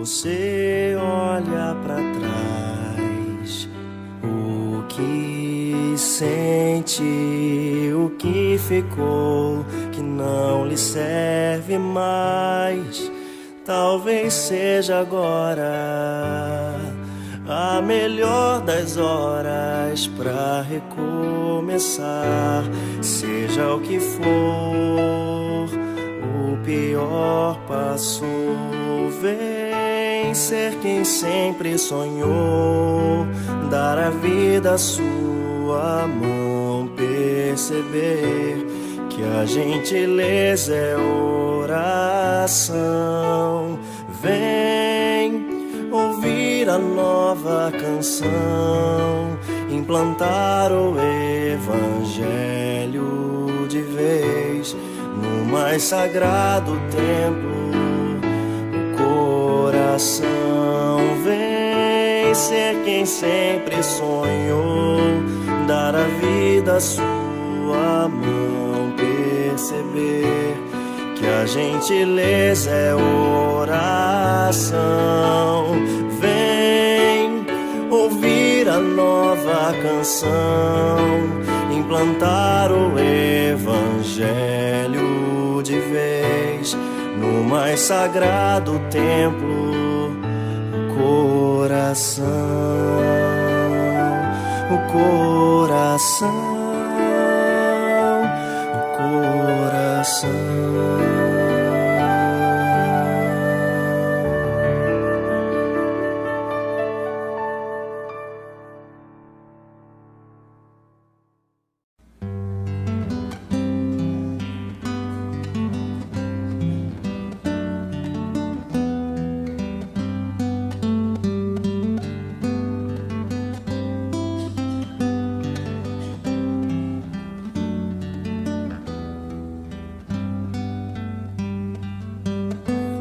Você olha para trás, o que sente, o que ficou, que não lhe serve mais. Talvez seja agora a melhor das horas pra recomeçar. Seja o que for, o pior passou. Vem ser quem sempre sonhou, dar a vida à sua mão, perceber que a gentileza é oração. Vem ouvir a nova canção, implantar o evangelho de vez no mais sagrado templo. Coração, vem ser quem sempre sonhou, dar a vida à sua mão, perceber que a gentileza é oração. Vem ouvir a nova canção, implantar o evangelho de vez no mais sagrado templo, o coração, o coração, o coração.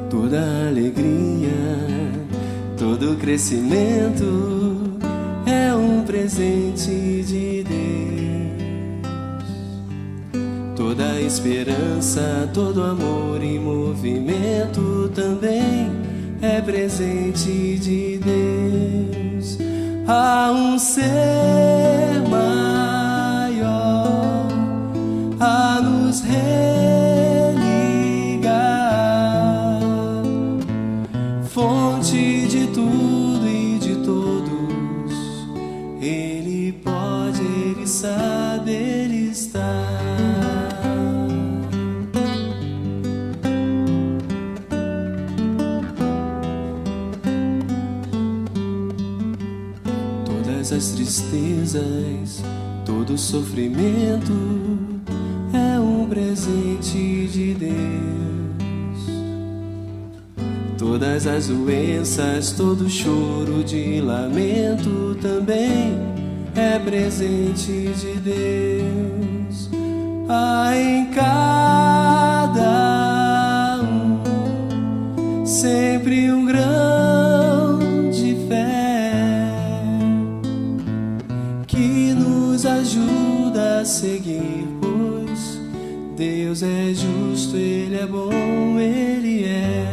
Toda alegria, todo crescimento é um presente de Deus. Toda esperança, todo amor e movimento também é presente de Deus. Há um ser maior a nos fonte de tudo e de todos, Ele pode, Ele sabe, Ele está. Todas as tristezas, todo sofrimento é um presente de Deus. Todas as doenças, todo choro de lamento também é presente de Deus. Há em cada um sempre um grão de fé, a seguir, pois Deus é justo, Ele é bom, Ele é.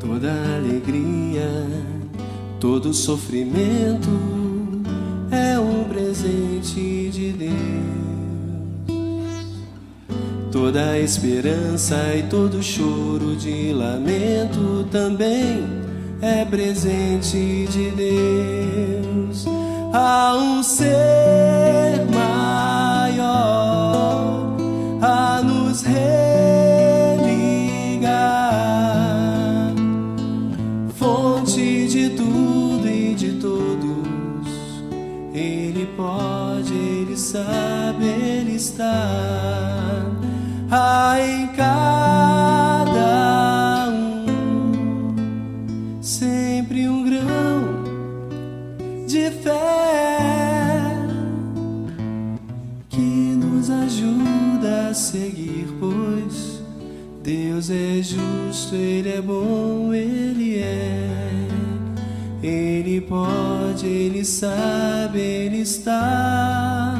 Toda alegria, todo sofrimento é um presente de Deus. Toda esperança e todo choro de lamento também é presente de Deus. Há um ser maior a nos religar, fonte de tudo e de todos. Ele pode, Ele sabe, Ele está. Há em cada um sempre um grão de fé que nos ajuda a seguir, pois Deus é justo, Ele é bom, Ele é. Ele pode, Ele sabe, Ele está.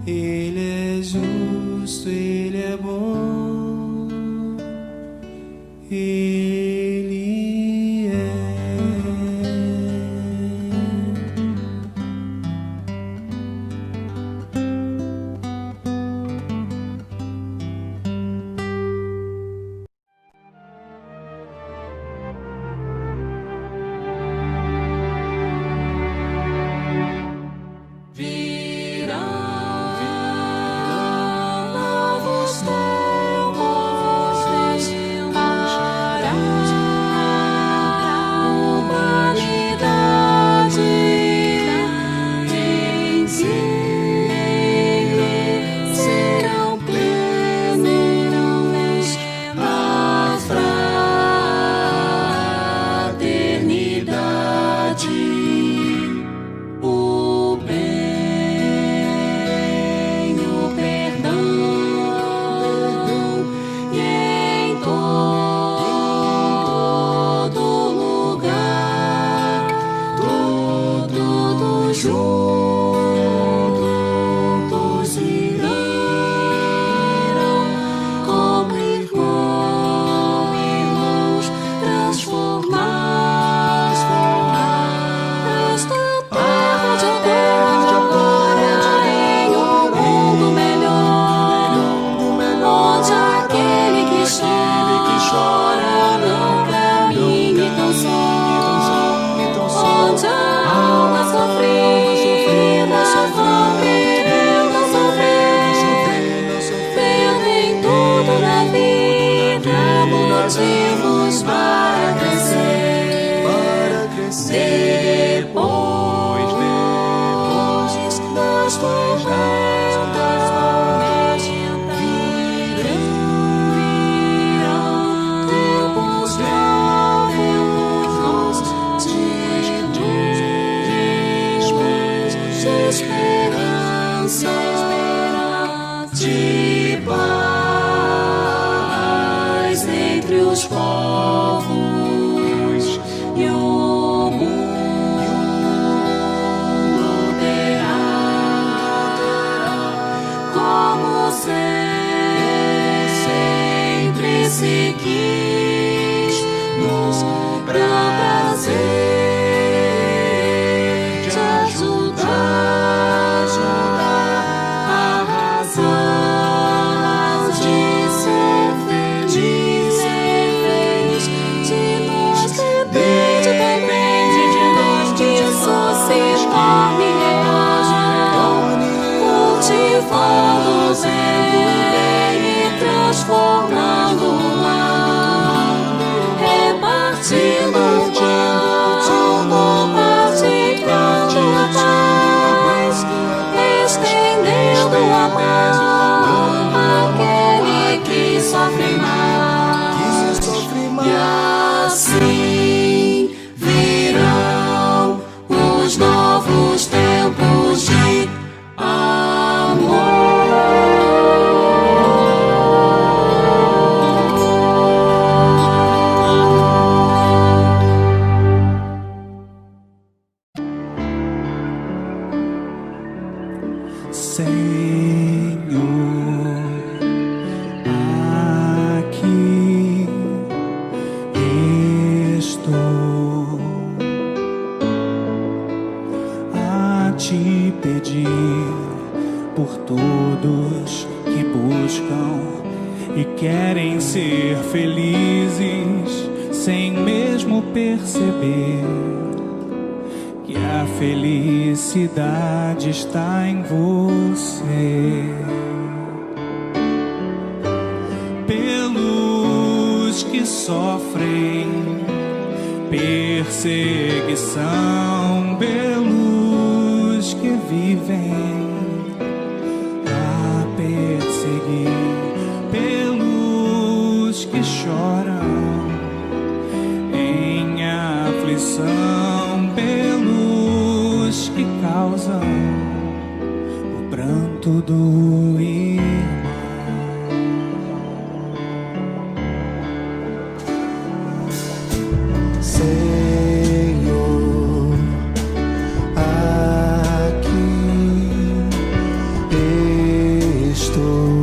Ele é justo, Ele é bom, Ele é. De paz entre os povos e o mundo terá, como sempre se quis, no prazer de ajudar a razão de ser feliz, de nós depende que isso se torne real, cultivando o bem e transformando o mal. Senhor, aqui estou a te pedir por todos que buscam e querem ser felizes sem mesmo perceber que a felicidade está em você. Pelos que sofrem perseguição, pelos que vivem a perseguir, pelos que choram em aflição, pelos que causam o pranto do irmão. Senhor, aqui estou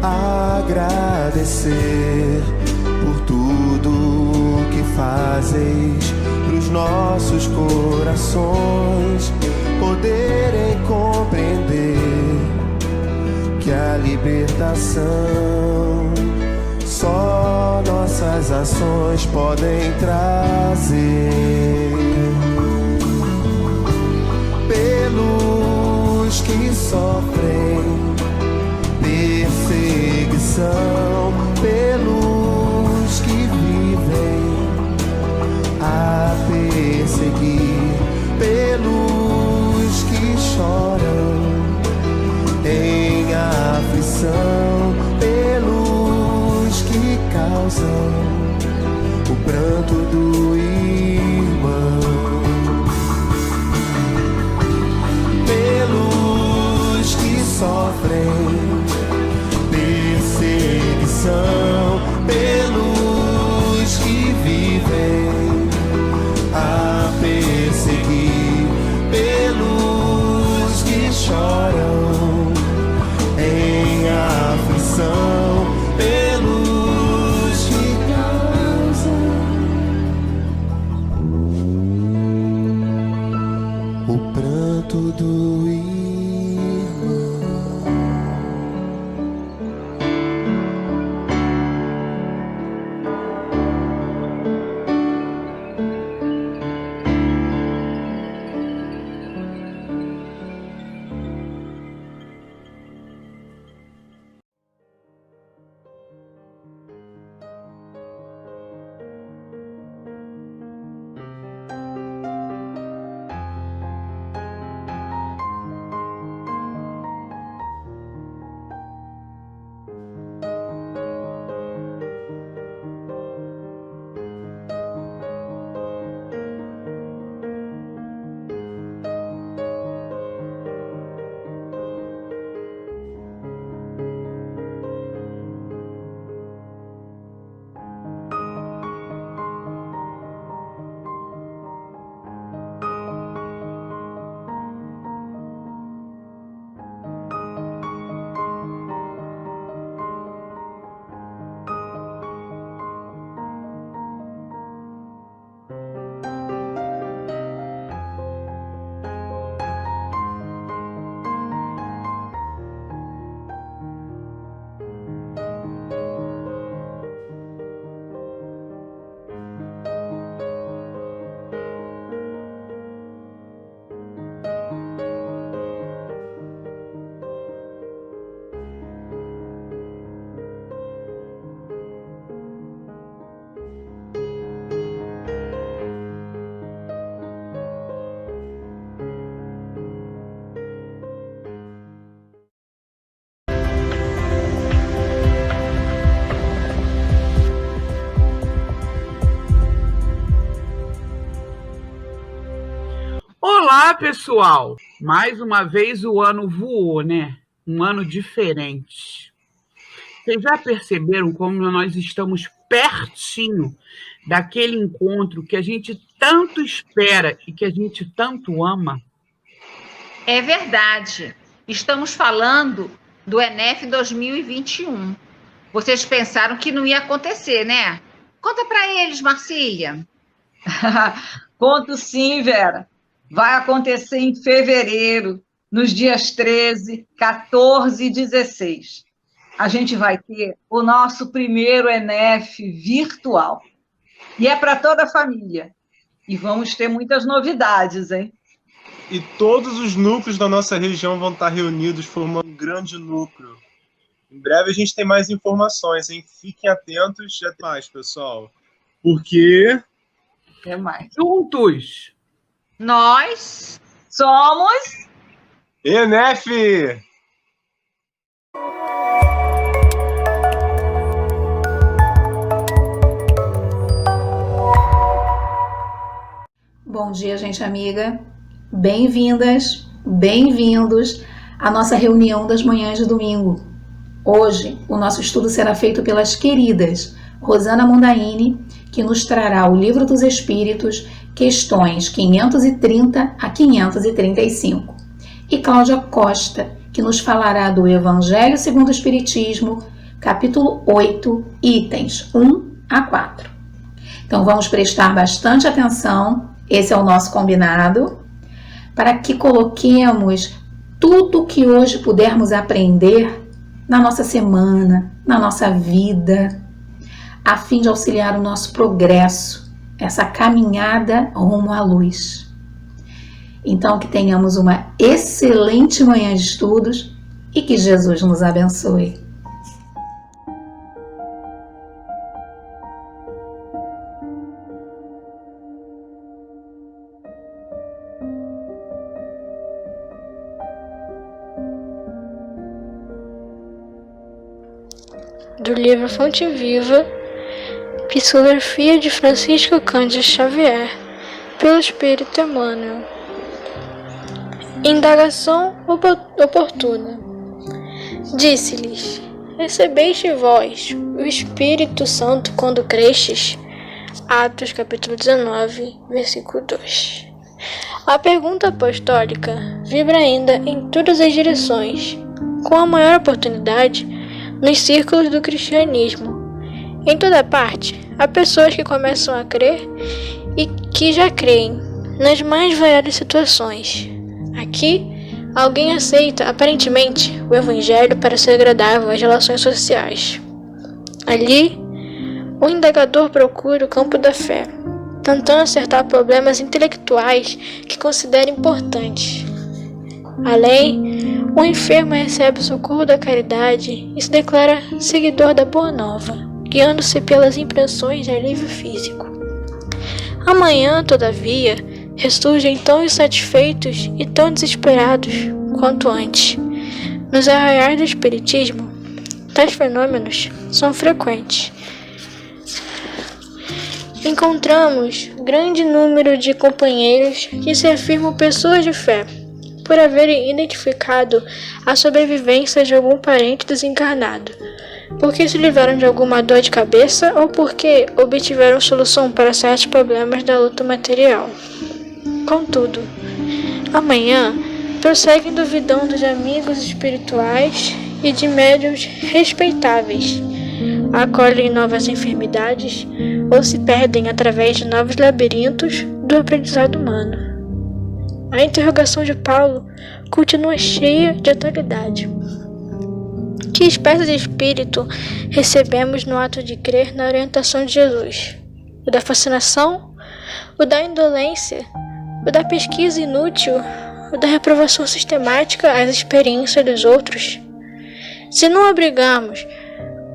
a agradecer por tudo que fazes pros nossos corações poderem compreender que a libertação só nossas ações podem trazer. Pelos que sofrem perseguição, pelos que vivem a perseguir, pelos que choram em aflição, pelos que causam o pranto do irmão, pelos que sofrem perseguição, pelos que vivem a perseguir, pelos que choram em aflição, pelos que causam o pranto do irmão. Olá, pessoal! Mais uma vez o ano voou, né? Um ano diferente. Vocês já perceberam como nós estamos pertinho daquele encontro que a gente tanto espera e que a gente tanto ama? É verdade. Estamos falando do ENEF 2021. Vocês pensaram que não ia acontecer, né? Conta para eles, Marcília. Conto sim, Vera. Vai acontecer em fevereiro, nos dias 13, 14 e 16. A gente vai ter o nosso primeiro ENEF virtual. E é para toda a família. E vamos ter muitas novidades, hein? E todos os núcleos da nossa região vão estar reunidos formando um grande núcleo. Em breve a gente tem mais informações, hein? Fiquem atentos e até mais, pessoal. Porque... Até mais. Juntos! Nós somos... ENEF! Bom dia, gente amiga. Bem-vindas, bem-vindos à nossa reunião das manhãs de domingo. Hoje, o nosso estudo será feito pelas queridas Rosana Mondaini, que nos trará o Livro dos Espíritos, questões 530 a 535, e Cláudia Costa, que nos falará do Evangelho segundo o Espiritismo, capítulo 8, itens 1 a 4. Então, vamos prestar bastante atenção, esse é o nosso combinado, para que coloquemos tudo o que hoje pudermos aprender na nossa semana, na nossa vida, a fim de auxiliar o nosso progresso, essa caminhada rumo à luz. Então, que tenhamos uma excelente manhã de estudos e que Jesus nos abençoe. Do livro Fonte Viva, Psicografia de Francisco Cândido Xavier, pelo Espírito Emmanuel. Indagação oportuna. Disse-lhes: recebeste vós o Espírito Santo quando crestes? Atos capítulo 19, versículo 2. A pergunta apostólica vibra ainda em todas as direções, com a maior oportunidade nos círculos do cristianismo. Em toda parte, há pessoas que começam a crer e que já creem nas mais variadas situações. Aqui, alguém aceita, aparentemente, o Evangelho para ser agradável às relações sociais. Ali, o indagador procura o campo da fé, tentando acertar problemas intelectuais que considera importantes. Além, o enfermo recebe o socorro da caridade e se declara seguidor da Boa Nova, guiando-se pelas impressões de alívio físico. Amanhã, todavia, ressurgem tão insatisfeitos e tão desesperados quanto antes. Nos arraiais do Espiritismo, tais fenômenos são frequentes. Encontramos grande número de companheiros que se afirmam pessoas de fé, por haverem identificado a sobrevivência de algum parente desencarnado, porque se livraram de alguma dor de cabeça ou porque obtiveram solução para certos problemas da luta material. Contudo, amanhã prosseguem duvidando de amigos espirituais e de médiuns respeitáveis, acolhem novas enfermidades ou se perdem através de novos labirintos do aprendizado humano. A interrogação de Paulo continua cheia de atualidade. Que espécie de espírito recebemos no ato de crer na orientação de Jesus? O da fascinação? O da indolência? O da pesquisa inútil? O da reprovação sistemática às experiências dos outros? Se não abrigarmos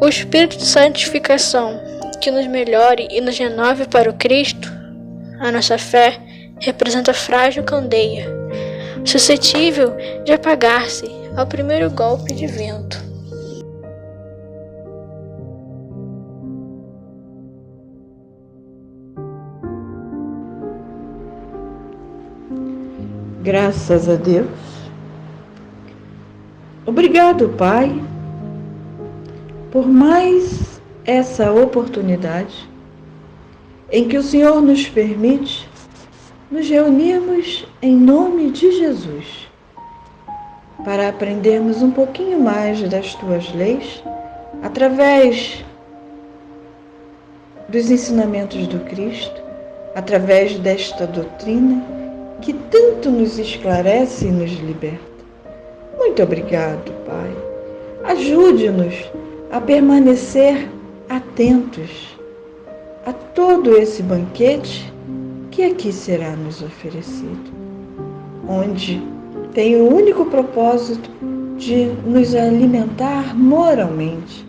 o espírito de santificação que nos melhore e nos renove para o Cristo, a nossa fé representa frágil candeia, suscetível de apagar-se ao primeiro golpe de vento. Graças a Deus. Obrigado, Pai, por mais essa oportunidade em que o Senhor nos permite nos reunirmos em nome de Jesus, para aprendermos um pouquinho mais das tuas leis através dos ensinamentos do Cristo, através desta doutrina que tanto nos esclarece e nos liberta. Muito obrigado, Pai. Ajude-nos a permanecer atentos a todo esse banquete que aqui será nos oferecido, onde tem o único propósito de nos alimentar moralmente,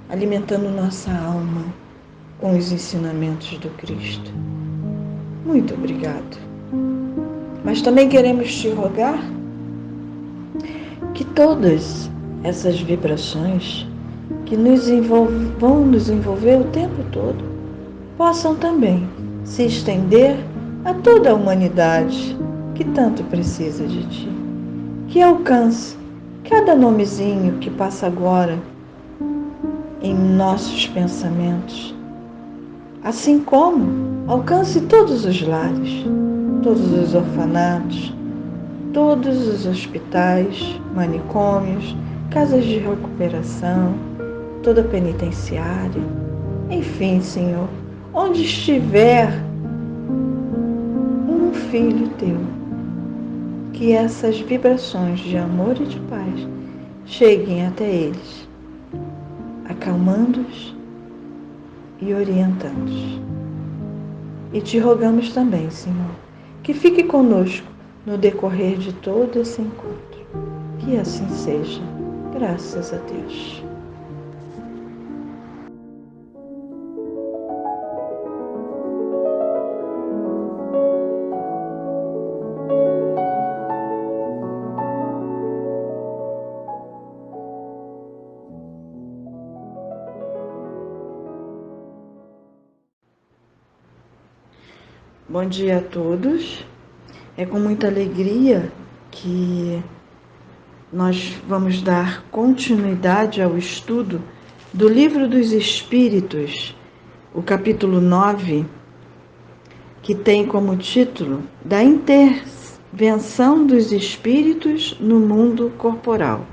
alimentando nossa alma com os ensinamentos do Cristo. Muito obrigado. Mas também queremos te rogar que todas essas vibrações que vão nos envolver o tempo todo possam também se estender a toda a humanidade que tanto precisa de ti. Que alcance cada nomezinho que passa agora em nossos pensamentos, assim como alcance todos os lares, todos os orfanatos, todos os hospitais, manicômios, casas de recuperação, toda penitenciária, enfim, Senhor, onde estiver um filho teu, que essas vibrações de amor e de paz cheguem até eles, acalmando-os e orientando-os. E te rogamos também, Senhor, que fique conosco no decorrer de todo esse encontro. Que assim seja, graças a Deus. Bom dia a todos. É com muita alegria que nós vamos dar continuidade ao estudo do Livro dos Espíritos, o capítulo 9, que tem como título Da Intervenção dos Espíritos no Mundo Corporal.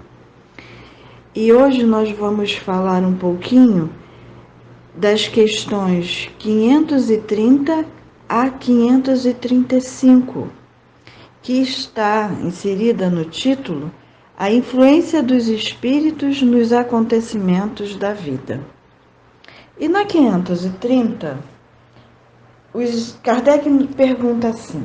E hoje nós vamos falar um pouquinho das questões 530 a 535, que está inserida no título A Influência dos Espíritos nos Acontecimentos da Vida. E na 530, Kardec pergunta assim: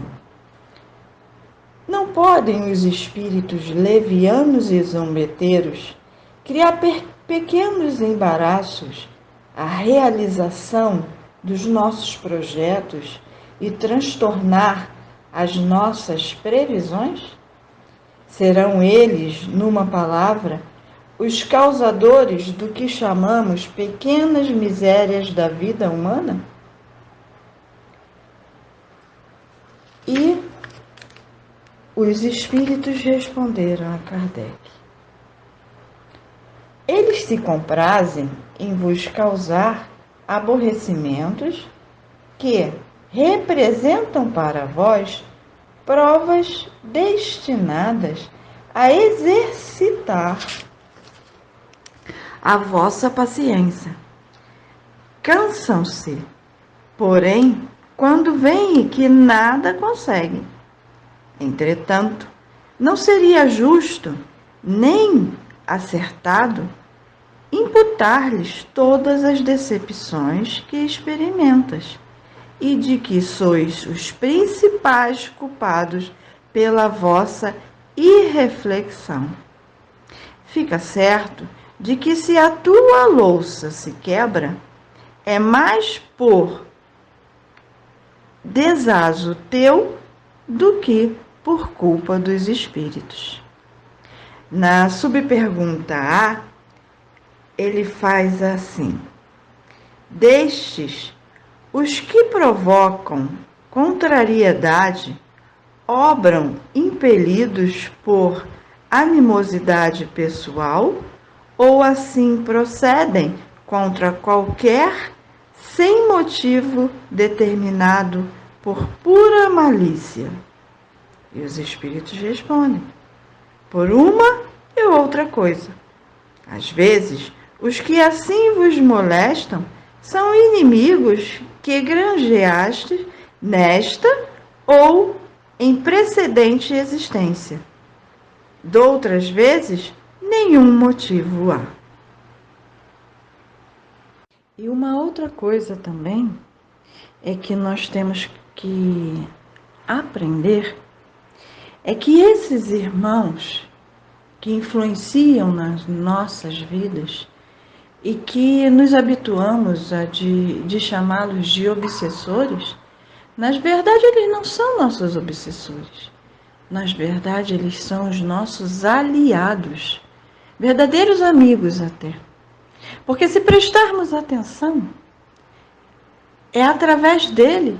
não podem os espíritos levianos e zombeteiros criar pequenos embaraços à realização dos nossos projetos e transtornar as nossas previsões? Serão eles, numa palavra, os causadores do que chamamos pequenas misérias da vida humana? E os espíritos responderam a Kardec: eles se comprazem em vos causar aborrecimentos que representam para vós provas destinadas a exercitar a vossa paciência. Cansam-se, porém, quando veem que nada conseguem. Entretanto, não seria justo nem acertado imputar-lhes todas as decepções que experimentas e de que sois os principais culpados pela vossa irreflexão. Fica certo de que se a tua louça se quebra, é mais por desazo teu do que por culpa dos espíritos. Na subpergunta A, ele faz assim: destes, os que provocam contrariedade obram impelidos por animosidade pessoal ou assim procedem contra qualquer sem motivo determinado por pura malícia? E os espíritos respondem: por uma e outra coisa. Às vezes, os que assim vos molestam são inimigos que granjeastes nesta ou em precedente existência. Doutras vezes, nenhum motivo há. E uma outra coisa também é que nós temos que aprender é que esses irmãos que influenciam nas nossas vidas e que nos habituamos de chamá-los de obsessores, na verdade eles não são nossos obsessores. Na verdade eles são os nossos aliados, verdadeiros amigos até. Porque se prestarmos atenção, é através dele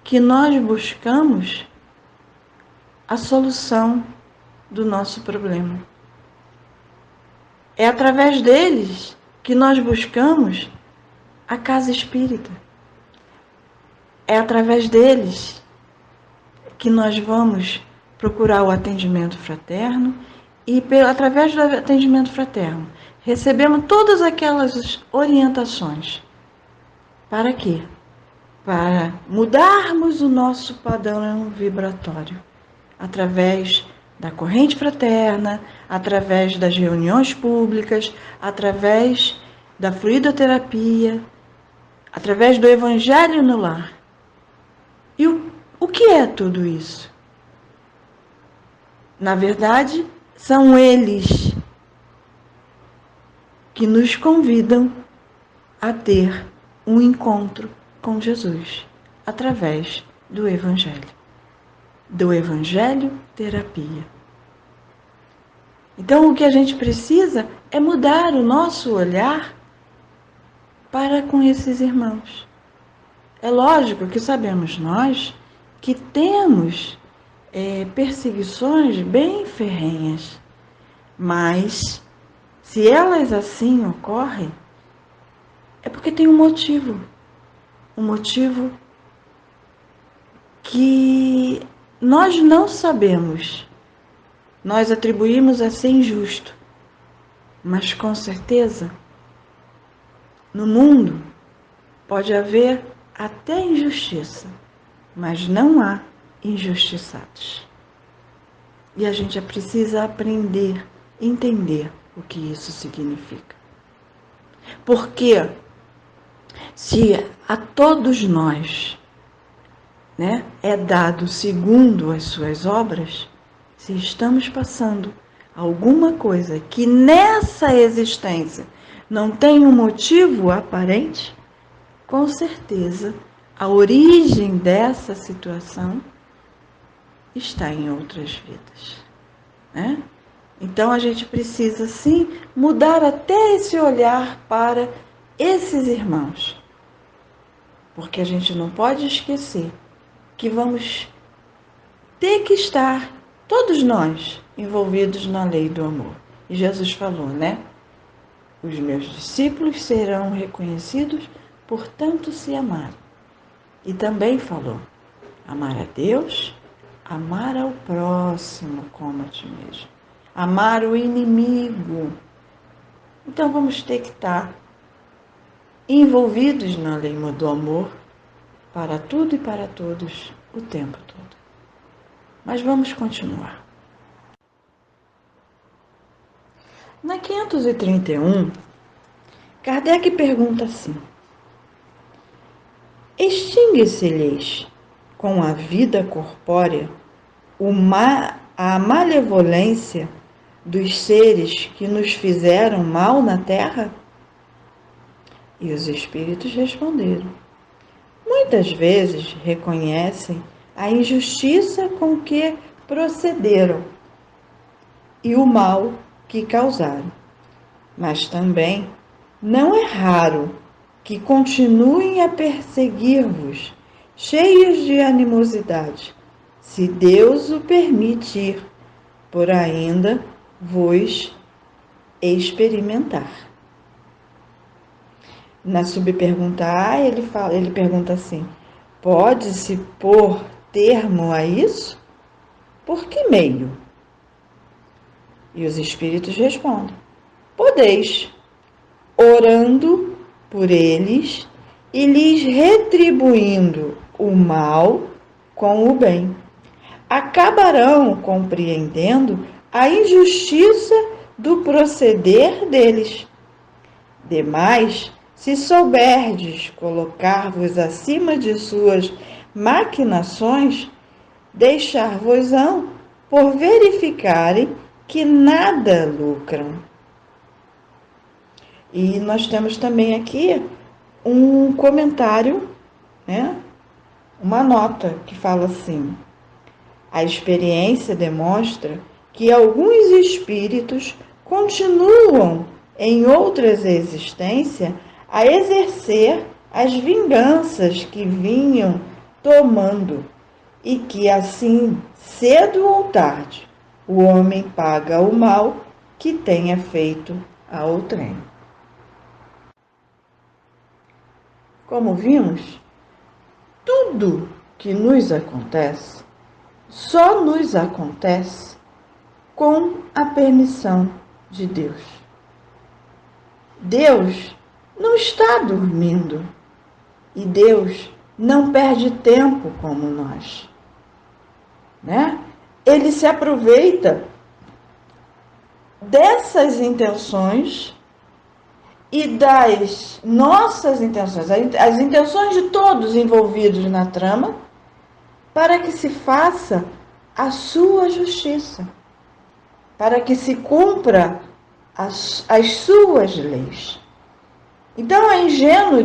que nós buscamos a solução do nosso problema. É através deles que nós buscamos a casa espírita. É através deles que nós vamos procurar o atendimento fraterno e, através do atendimento fraterno, recebemos todas aquelas orientações. Para quê? Para mudarmos o nosso padrão vibratório, através da corrente fraterna, através das reuniões públicas, através da fluidoterapia, através do evangelho no lar. E o que é tudo isso? Na verdade, são eles que nos convidam a ter um encontro com Jesus através do evangelho. Do evangelho terapia. Então, o que a gente precisa é mudar o nosso olhar para com esses irmãos. É lógico que sabemos nós que temos perseguições bem ferrenhas, mas se elas assim ocorrem, é porque tem um motivo que nós não sabemos. Nós atribuímos a ser injusto, mas com certeza, no mundo pode haver até injustiça, mas não há injustiçados. E a gente precisa aprender, entender o que isso significa. Porque se a todos nós, é dado segundo as suas obras, se estamos passando alguma coisa que nessa existência não tem um motivo aparente, com certeza a origem dessa situação está em outras vidas. Então a gente precisa sim mudar até esse olhar para esses irmãos. Porque a gente não pode esquecer que vamos ter que estar, todos nós, envolvidos na lei do amor. E Jesus falou, os meus discípulos serão reconhecidos por tanto se amarem. E também falou, amar a Deus, amar ao próximo como a ti mesmo. Amar o inimigo. Então vamos ter que estar envolvidos na lei do amor para tudo e para todos o tempo todo. Mas vamos continuar. Na 531, Kardec pergunta assim: extingue-se-lhes com a vida corpórea a malevolência dos seres que nos fizeram mal na terra? E os espíritos responderam: muitas vezes reconhecem a injustiça com que procederam e o mal que causaram, mas também não é raro que continuem a perseguir-vos, cheios de animosidade, se Deus o permitir, por ainda vos experimentar. Na subpergunta A, ele pergunta assim: pode-se pôr termo a isso? Por que meio? E os espíritos respondem: podeis, orando por eles e lhes retribuindo o mal com o bem. Acabarão compreendendo a injustiça do proceder deles. Demais, se souberdes colocar-vos acima de suas maquinações, deixar-vos-ão por verificarem que nada lucram. E nós temos também aqui um comentário, né? Uma nota que fala assim: a experiência demonstra que alguns espíritos continuam em outras existências a exercer as vinganças que vinham tomando e que assim, cedo ou tarde, o homem paga o mal que tenha feito a outrem. Como vimos, tudo que nos acontece só nos acontece com a permissão de Deus. Deus não está dormindo e Deus não perde tempo como nós, né? Ele se aproveita dessas intenções e das nossas intenções, as intenções de todos envolvidos na trama, para que se faça a sua justiça, para que se cumpra as suas leis. Então é ingênuo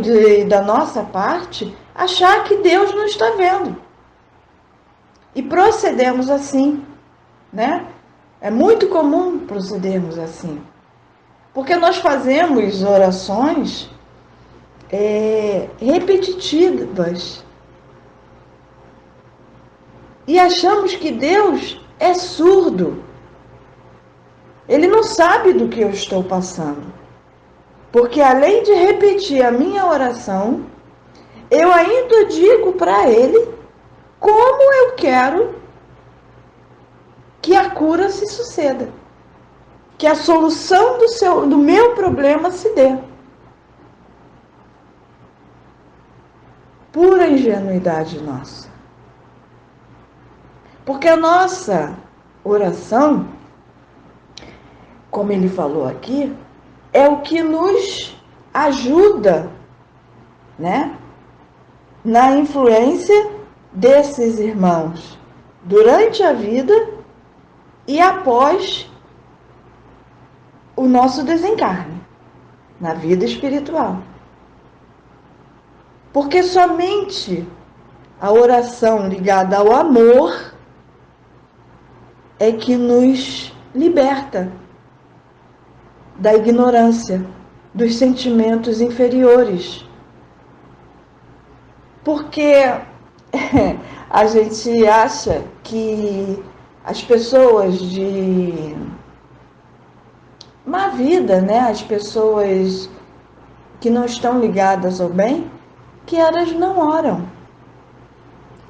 da nossa parte achar que Deus não está vendo. E procedemos assim, né? É muito comum procedermos assim. Porque nós fazemos orações repetitivas. E achamos que Deus é surdo. Ele não sabe do que eu estou passando. Porque além de repetir a minha oração, eu ainda digo para Ele como eu quero que a cura se suceda. Que a solução do meu problema se dê. Pura ingenuidade nossa. Porque a nossa oração, como ele falou aqui, é o que nos ajuda, né, na influência desses irmãos durante a vida e após o nosso desencarne, na vida espiritual. Porque somente a oração ligada ao amor é que nos liberta da ignorância, dos sentimentos inferiores. Porque a gente acha que as pessoas de má vida, né? As pessoas que não estão ligadas ao bem, que elas não oram.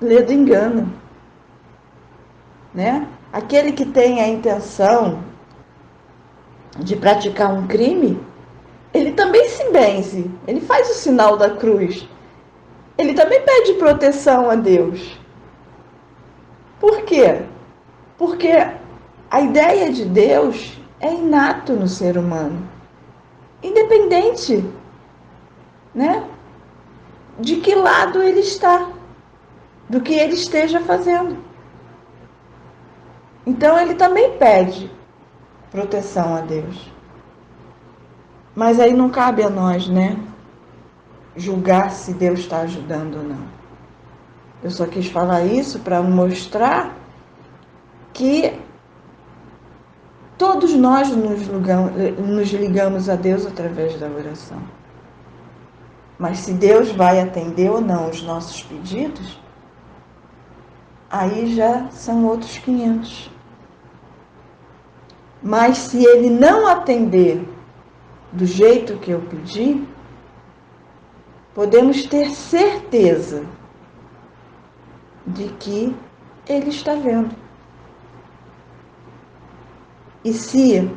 Lê do engano, né? Aquele que tem a intenção de praticar um crime, ele também se benze, ele faz o sinal da cruz, ele também pede proteção a Deus. Por quê? Porque a ideia de Deus é inato no ser humano, independente, né, de que lado ele está, do que ele esteja fazendo. Então ele também pede proteção a Deus. Mas aí não cabe a nós, né, julgar se Deus está ajudando ou não. Eu só quis falar isso para mostrar que todos nós nos ligamos a Deus através da oração. Mas se Deus vai atender ou não os nossos pedidos, aí já são outros 500. Mas se Ele não atender do jeito que eu pedi, podemos ter certeza de que Ele está vendo. E se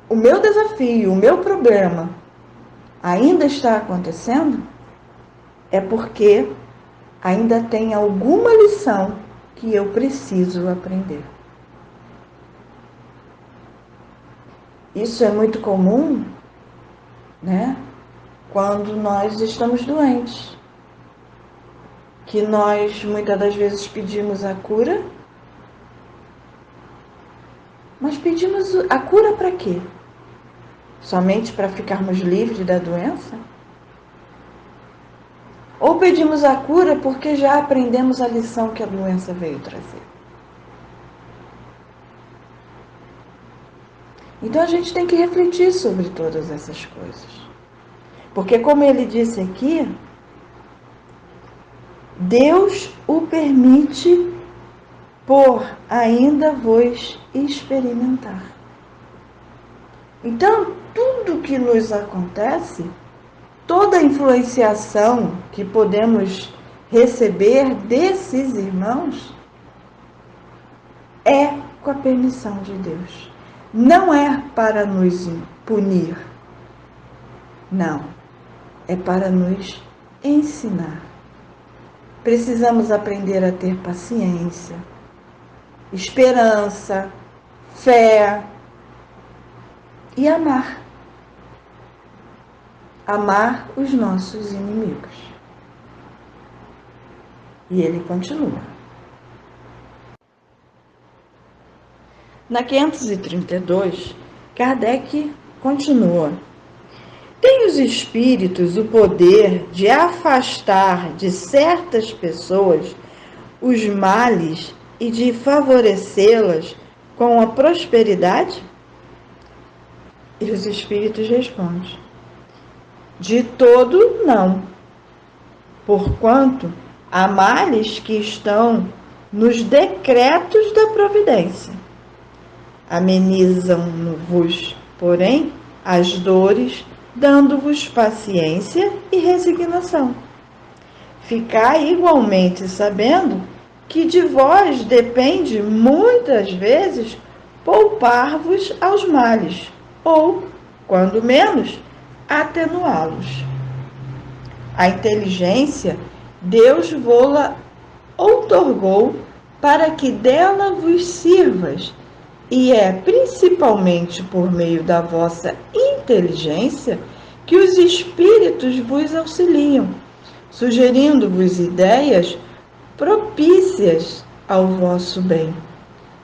o meu desafio, o meu problema ainda está acontecendo, é porque ainda tem alguma lição que eu preciso aprender. Isso é muito comum, né? Quando nós estamos doentes, que nós muitas das vezes pedimos a cura, mas pedimos a cura para quê? Somente para ficarmos livres da doença? Ou pedimos a cura porque já aprendemos a lição que a doença veio trazer? Então a gente tem que refletir sobre todas essas coisas. Porque, como ele disse aqui, Deus o permite por ainda vos experimentar. Então, tudo que nos acontece, toda a influenciação que podemos receber desses irmãos, é com a permissão de Deus. Não é para nos punir. Não. É para nos ensinar. Precisamos aprender a ter paciência, esperança, fé e amar. Amar os nossos inimigos. E ele continua. Na 532, Kardec continua. Tem os espíritos o poder de afastar de certas pessoas os males e de favorecê-las com a prosperidade? E os espíritos respondem: de todo não, porquanto há males que estão nos decretos da providência. Amenizam-vos, porém, as dores, dando-vos paciência e resignação. Ficai igualmente sabendo que de vós depende muitas vezes poupar-vos aos males, ou, quando menos, atenuá-los. A inteligência Deus vô-la outorgou para que dela vos sirvas, e é principalmente por meio da vossa inteligência que os espíritos vos auxiliam, sugerindo-vos ideias propícias ao vosso bem.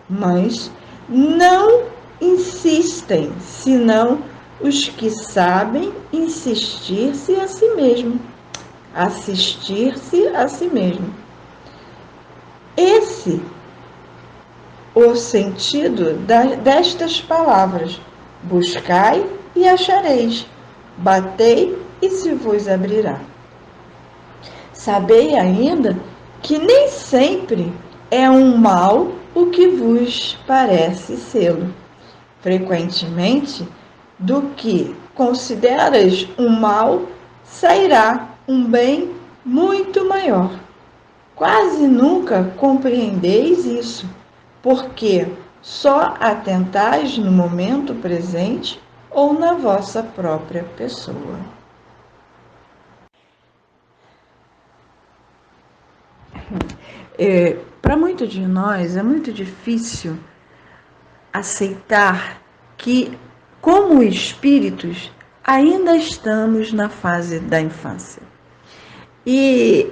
Mas não insistem, senão os que sabem insistir-se a si mesmo, assistir-se a si mesmo. Esse o sentido destas palavras: buscai e achareis, batei e se vos abrirá. Sabei ainda que nem sempre é um mal o que vos parece sê-lo. Frequentemente, do que consideras um mal, sairá um bem muito maior. Quase nunca compreendeis isso, porque só atentais no momento presente ou na vossa própria pessoa. Para muitos de nós é muito difícil aceitar que, como espíritos, ainda estamos na fase da infância. E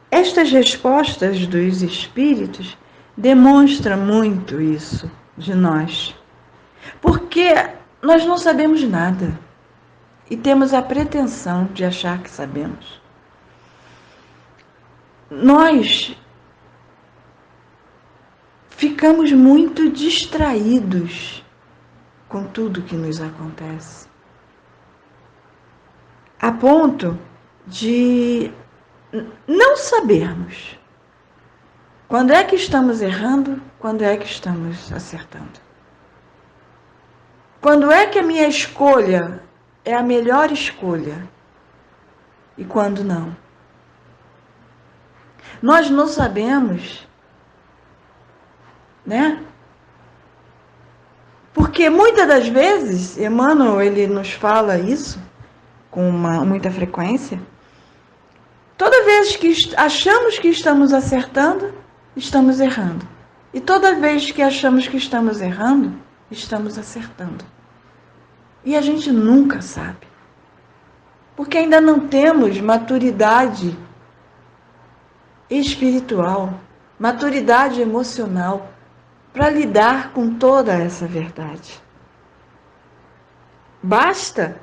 estas respostas dos espíritos demonstram muito isso de nós. Porque nós não sabemos nada e temos a pretensão de achar que sabemos. Nós ficamos muito distraídos com tudo que nos acontece, a ponto de não sabermos quando é que estamos errando, quando é que estamos acertando. Quando é que a minha escolha é a melhor escolha e quando não. Nós não sabemos né? Porque muitas das vezes, Emmanuel, ele nos fala isso com muita frequência, toda vez que achamos que estamos acertando, estamos errando. E toda vez que achamos que estamos errando, estamos acertando. E a gente nunca sabe. Porque ainda não temos maturidade espiritual, maturidade emocional para lidar com toda essa verdade. Basta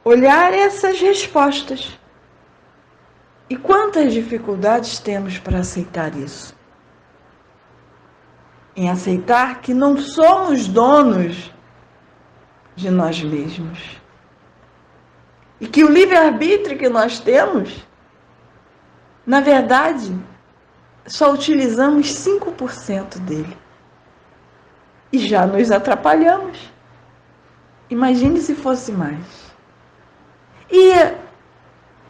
olhar essas respostas. E quantas dificuldades temos para aceitar isso? Em aceitar que não somos donos de nós mesmos. E que o livre-arbítrio que nós temos, na verdade, só utilizamos 5% dele. E já nos atrapalhamos. Imagine se fosse mais. E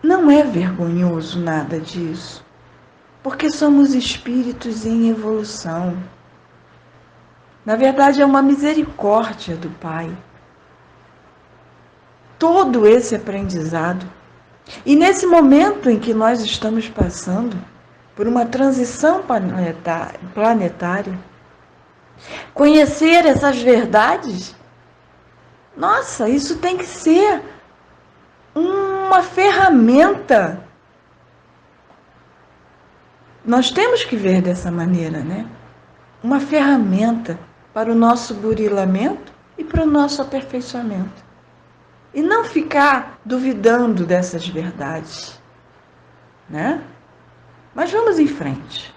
não é vergonhoso nada disso, porque somos espíritos em evolução. Na verdade, é uma misericórdia do Pai. Todo esse aprendizado. E nesse momento em que nós estamos passando por uma transição planetária, conhecer essas verdades, nossa, isso tem que ser uma ferramenta. Nós temos que ver dessa maneira, né? Uma ferramenta para o nosso burilamento e para o nosso aperfeiçoamento. E não ficar duvidando dessas verdades, né? Mas vamos em frente.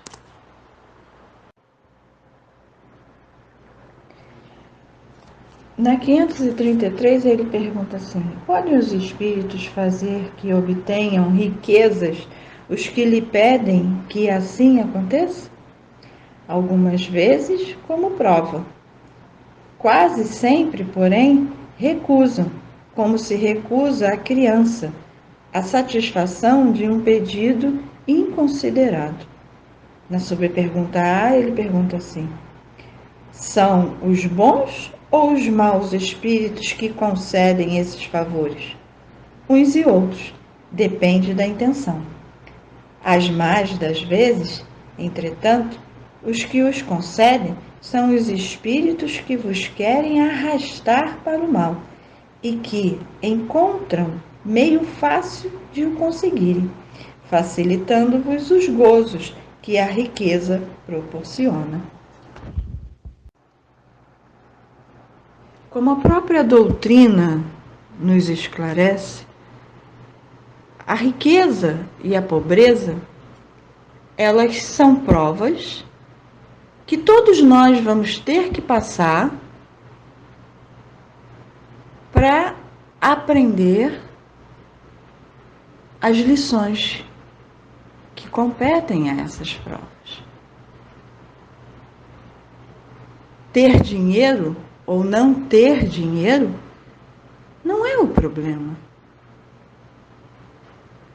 Na 533 ele pergunta assim: podem os espíritos fazer que obtenham riquezas os que lhe pedem que assim aconteça? Algumas vezes, como prova. Quase sempre, porém, recusam, como se recusa a criança, a satisfação de um pedido inconsiderado. Na sobrepergunta A, ele pergunta assim: são os bons ou os maus espíritos que concedem esses favores? Uns e outros, depende da intenção. As mais das vezes, entretanto, os que os concedem são os espíritos que vos querem arrastar para o mal e que encontram meio fácil de o conseguirem, facilitando-vos os gozos que a riqueza proporciona. Como a própria doutrina nos esclarece, a riqueza e a pobreza, elas são provas que todos nós vamos ter que passar para aprender as lições que competem a essas provas. Ter dinheiro ou não ter dinheiro não é o problema.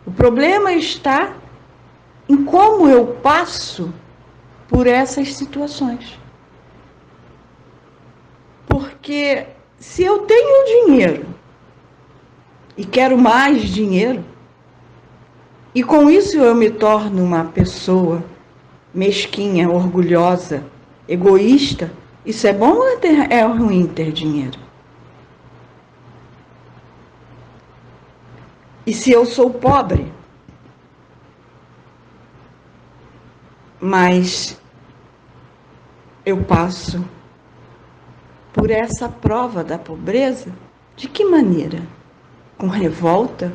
O problema está em como eu passo por essas situações. Porque se eu tenho dinheiro e quero mais dinheiro, e com isso eu me torno uma pessoa mesquinha, orgulhosa, egoísta, isso é bom ou é ruim ter dinheiro? E se eu sou pobre, mas eu passo por essa prova da pobreza, de que maneira? Com revolta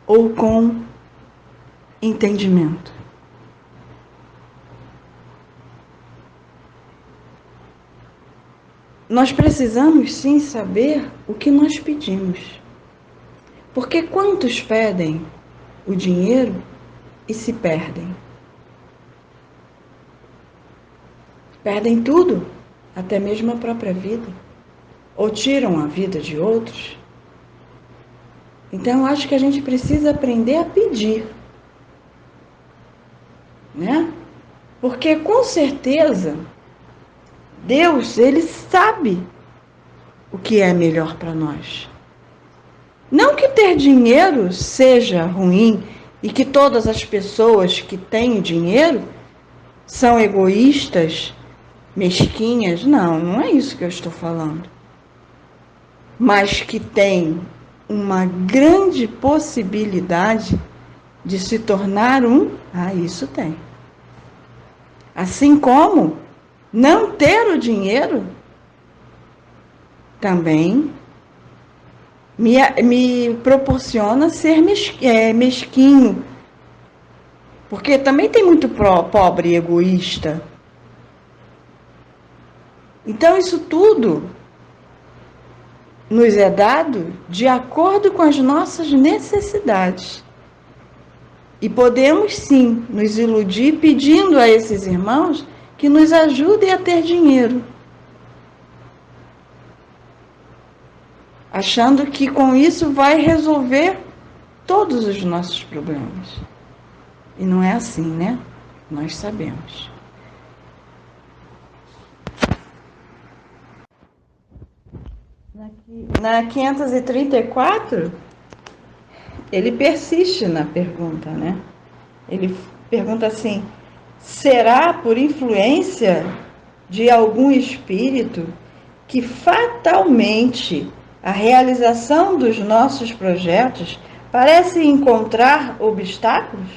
ou com entendimento? Nós precisamos sim saber o que nós pedimos. Porque quantos pedem o dinheiro e se perdem? Perdem tudo, até mesmo a própria vida, ou tiram a vida de outros. Então, eu acho que a gente precisa aprender a pedir, né? Porque com certeza Deus, ele sabe o que é melhor para nós. Não que ter dinheiro seja ruim e que todas as pessoas que têm dinheiro são egoístas, mesquinhas. Não, não é isso que eu estou falando. Mas que tem uma grande possibilidade de se tornar isso tem. Assim como não ter o dinheiro também me proporciona ser mesquinho. Porque também tem muito pobre e egoísta. Então isso tudo nos é dado de acordo com as nossas necessidades. E podemos sim nos iludir pedindo a esses irmãos que nos ajudem a ter dinheiro, achando que com isso vai resolver todos os nossos problemas. E não é assim, né? Nós sabemos. Na 534, ele persiste na pergunta, né? Ele pergunta assim: será por influência de algum espírito que fatalmente a realização dos nossos projetos parece encontrar obstáculos?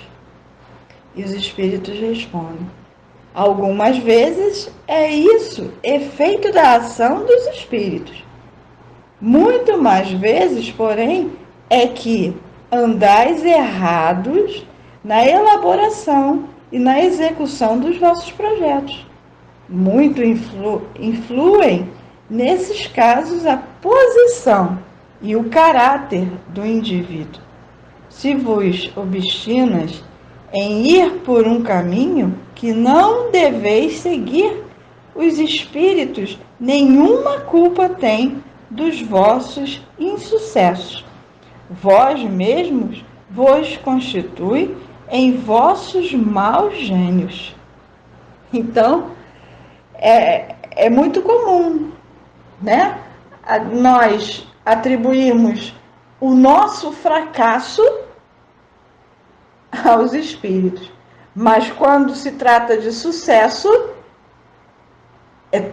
E os espíritos respondem: algumas vezes é isso, efeito da ação dos espíritos. Muito mais vezes, porém, é que andais errados na elaboração e na execução dos vossos projetos. Muito influem nesses casos a posição e o caráter do indivíduo. Se vos obstinas em ir por um caminho que não deveis seguir, os espíritos nenhuma culpa têm dos vossos insucessos. Vós mesmos vos constitui em vossos maus gênios. Então, é muito comum, né? Nós atribuímos o nosso fracasso aos espíritos. Mas quando se trata de sucesso,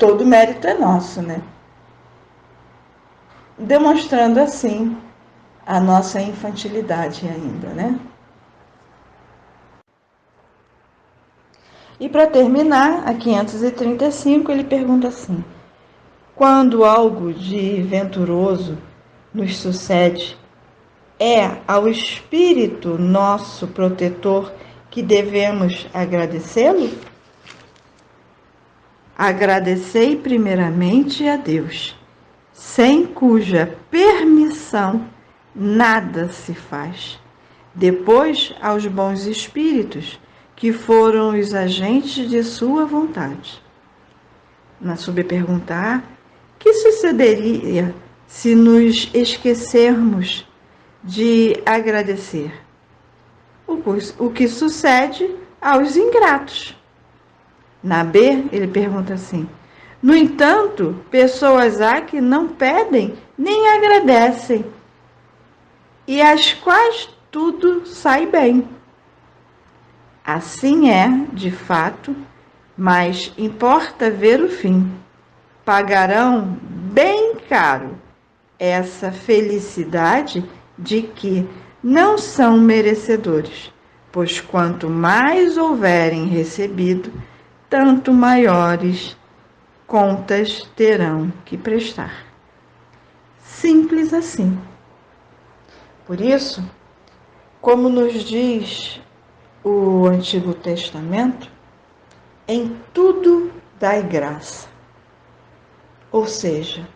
todo mérito é nosso, né? Demonstrando assim a nossa infantilidade ainda, né? E para terminar, a 535, ele pergunta assim: quando algo de venturoso nos sucede, é ao Espírito nosso protetor que devemos agradecê-lo? Agradecei primeiramente a Deus, sem cuja permissão nada se faz. Depois aos bons espíritos, que foram os agentes de sua vontade. Na subpergunta A, que sucederia se nos esquecermos de agradecer? O que sucede aos ingratos. Na B, ele pergunta assim: no entanto, pessoas há que não pedem nem agradecem, e às quais tudo sai bem. Assim é, de fato, mas importa ver o fim. Pagarão bem caro essa felicidade de que não são merecedores, pois quanto mais houverem recebido, tanto maiores contas terão que prestar. Simples assim. Por isso, como nos diz o Antigo Testamento, em tudo dai graça. Ou seja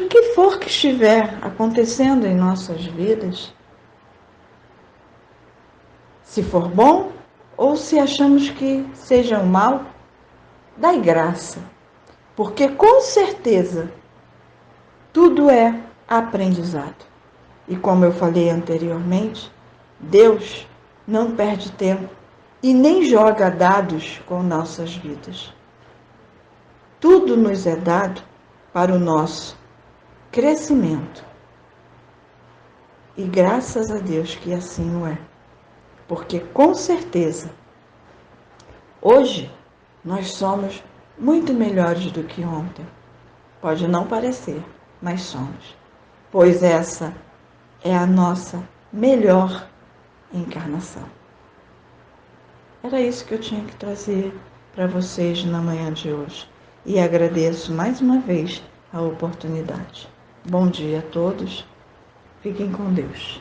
o que for que estiver acontecendo em nossas vidas, se for bom ou se achamos que seja um mal, dai graça, porque com certeza tudo é aprendizado. E como eu falei anteriormente, Deus não perde tempo e nem joga dados com nossas vidas. Tudo nos é dado para o nosso crescimento. E graças a Deus que assim o é. Porque com certeza, hoje, nós somos muito melhores do que ontem. Pode não parecer, mas somos. Pois essa é a nossa melhor encarnação. Era isso que eu tinha que trazer para vocês na manhã de hoje. E agradeço mais uma vez a oportunidade. Bom dia a todos. Fiquem com Deus.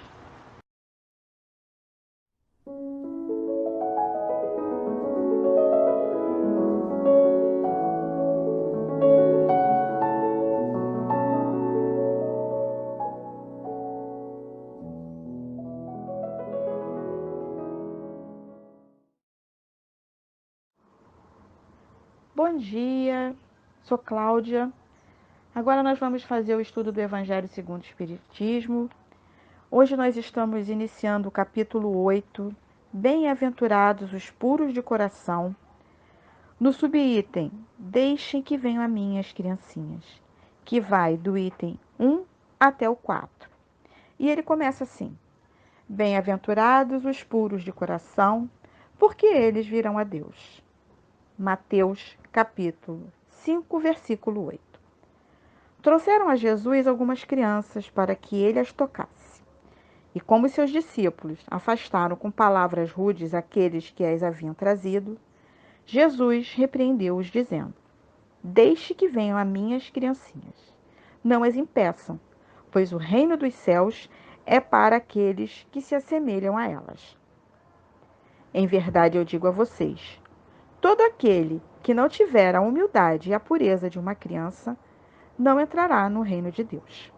Bom dia, sou Cláudia. Agora nós vamos fazer o estudo do Evangelho segundo o Espiritismo. Hoje nós estamos iniciando o capítulo 8, Bem-aventurados os puros de coração, no subitem Deixem que venham a mim as criancinhas, que vai do item 1 até o 4. E ele começa assim: Bem-aventurados os puros de coração, porque eles virão a Deus. Mateus, capítulo 5, versículo 8. Trouxeram a Jesus algumas crianças para que ele as tocasse. E como seus discípulos afastaram com palavras rudes aqueles que as haviam trazido, Jesus repreendeu-os, dizendo: Deixe que venham a mim as criancinhas. Não as impeçam, pois o reino dos céus é para aqueles que se assemelham a elas. Em verdade eu digo a vocês, todo aquele que não tiver a humildade e a pureza de uma criança não entrará no reino de Deus.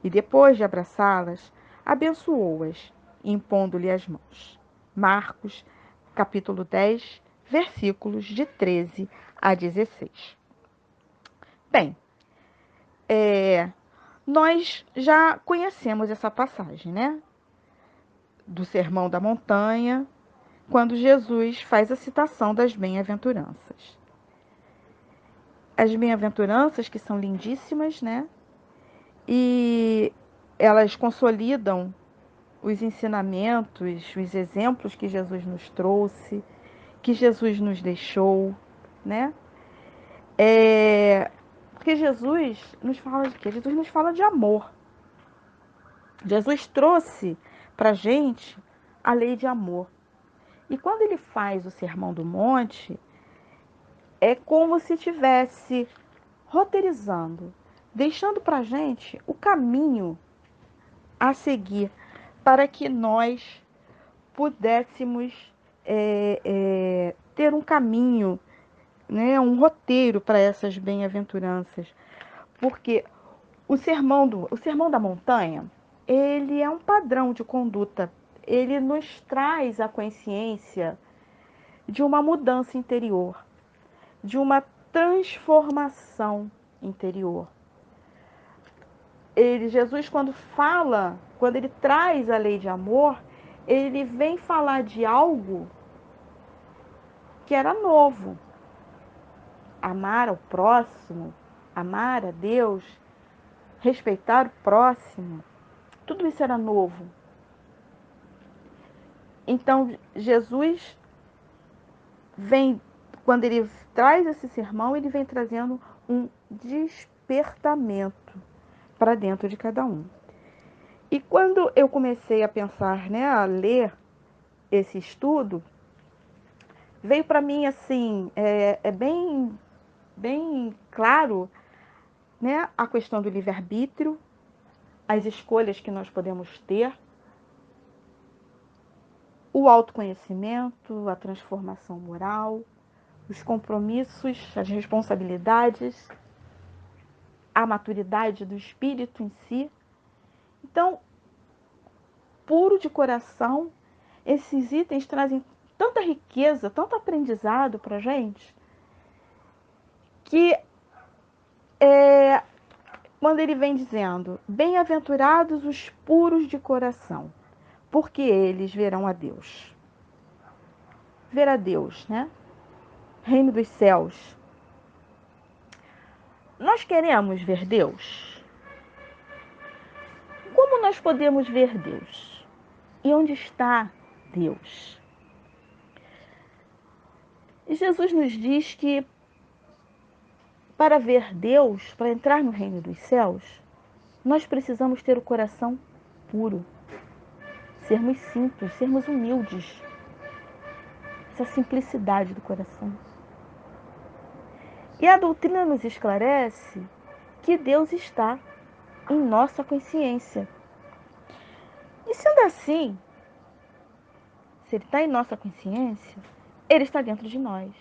E depois de abraçá-las, abençoou-as, impondo-lhe as mãos. Marcos, capítulo 10, versículos de 13 a 16. Bem, nós já conhecemos essa passagem, né? Do Sermão da Montanha, quando Jesus faz a citação das bem-aventuranças. As bem-aventuranças que são lindíssimas, né? E elas consolidam os ensinamentos, os exemplos que Jesus nos trouxe, que Jesus nos deixou, né? Porque Jesus nos fala de quê? Jesus nos fala de amor. Jesus trouxe para a gente a lei de amor. E quando ele faz o Sermão do Monte, é como se estivesse roteirizando, deixando para a gente o caminho a seguir para que nós pudéssemos ter um caminho, né, um roteiro para essas bem-aventuranças. Porque o sermão da montanha, ele é um padrão de conduta. Ele nos traz a consciência de uma mudança interior, de uma transformação interior. Jesus, quando ele traz a lei de amor, ele vem falar de algo que era novo. Amar ao próximo, amar a Deus, respeitar o próximo, tudo isso era novo. Então, Jesus vem, quando ele traz esse sermão, ele vem trazendo um despertamento para dentro de cada um. E quando eu comecei a pensar, né, a ler esse estudo, veio para mim assim, bem claro, né, a questão do livre-arbítrio, as escolhas que nós podemos ter, o autoconhecimento, a transformação moral, os compromissos, as responsabilidades, a maturidade do espírito em si. Então, puro de coração, esses itens trazem tanta riqueza, tanto aprendizado para a gente, que quando ele vem dizendo, bem-aventurados os puros de coração, porque eles verão a Deus. ver a Deus, né? Reino dos céus. Nós queremos ver Deus? Como nós podemos ver Deus? E onde está Deus? E Jesus nos diz que para ver Deus, para entrar no reino dos céus, nós precisamos ter o coração puro, sermos simples, sermos humildes, essa simplicidade do coração. E a doutrina nos esclarece que Deus está em nossa consciência. E sendo assim, se Ele está em nossa consciência, Ele está dentro de nós.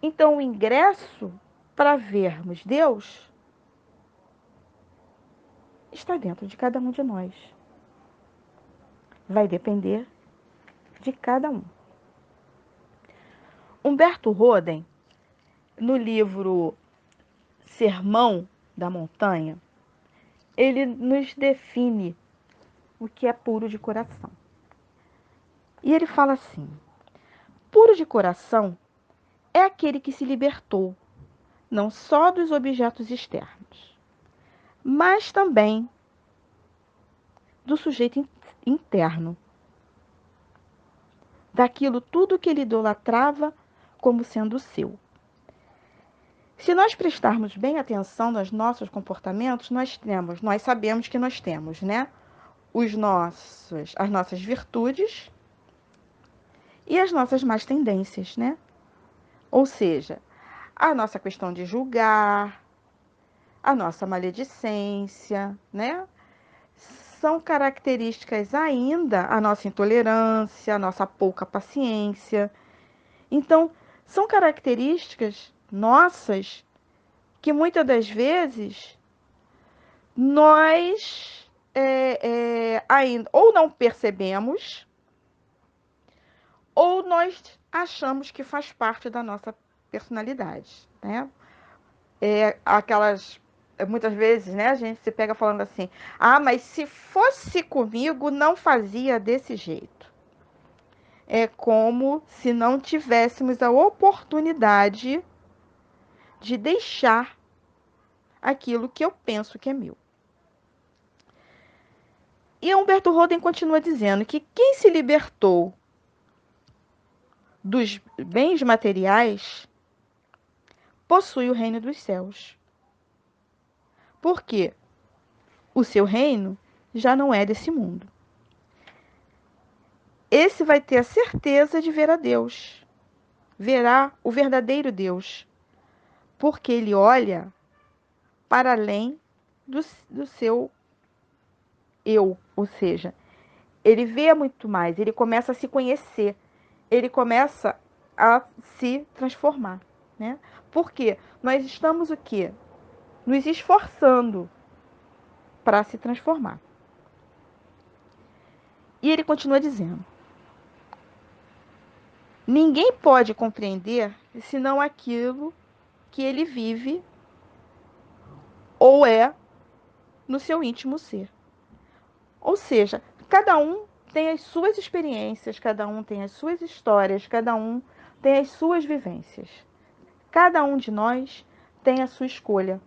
Então, o ingresso para vermos Deus está dentro de cada um de nós. Vai depender de cada um. Humberto Roden, no livro Sermão da Montanha, ele nos define o que é puro de coração. E ele fala assim: puro de coração é aquele que se libertou, não só dos objetos externos, mas também do sujeito interno, daquilo tudo que ele idolatrava como sendo seu. Se nós prestarmos bem atenção nos nossos comportamentos, nós sabemos que nós temos, né? As nossas virtudes e as nossas más tendências, né? Ou seja, a nossa questão de julgar, a nossa maledicência, né? São características ainda, a nossa intolerância, a nossa pouca paciência. Então, são características nossas que muitas das vezes nós ainda ou não percebemos ou nós achamos que faz parte da nossa personalidade, né? Muitas vezes, né, a gente se pega falando assim: ah, mas se fosse comigo, não fazia desse jeito. É como se não tivéssemos a oportunidade de deixar aquilo que eu penso que é meu. E Humberto Roden continua dizendo que quem se libertou dos bens materiais possui o reino dos céus. Porque o seu reino já não é desse mundo. Esse vai ter a certeza de ver a Deus. Verá o verdadeiro Deus. Porque ele olha para além do seu eu. Ou seja, ele vê muito mais, ele começa a se conhecer, ele começa a se transformar, né? Porque nós estamos o quê? Nos esforçando para se transformar. E ele continua dizendo: ninguém pode compreender senão aquilo que ele vive ou é no seu íntimo ser. Ou seja, cada um tem as suas experiências, cada um tem as suas histórias, cada um tem as suas vivências. Cada um de nós tem a sua escolha.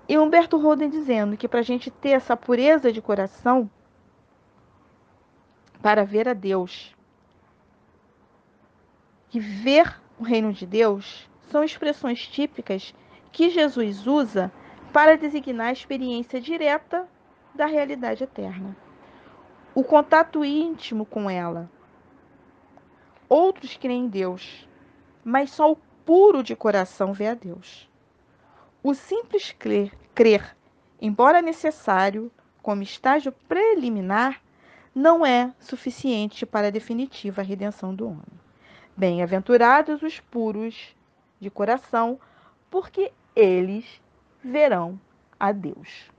E Humberto Roden dizendo que para a gente ter essa pureza de coração, para ver a Deus, que ver o reino de Deus são expressões típicas que Jesus usa para designar a experiência direta da realidade eterna. O contato íntimo com ela. Outros creem em Deus, mas só o puro de coração vê a Deus. O simples crer, embora necessário, como estágio preliminar, não é suficiente para a definitiva redenção do homem. Bem-aventurados os puros de coração, porque eles verão a Deus.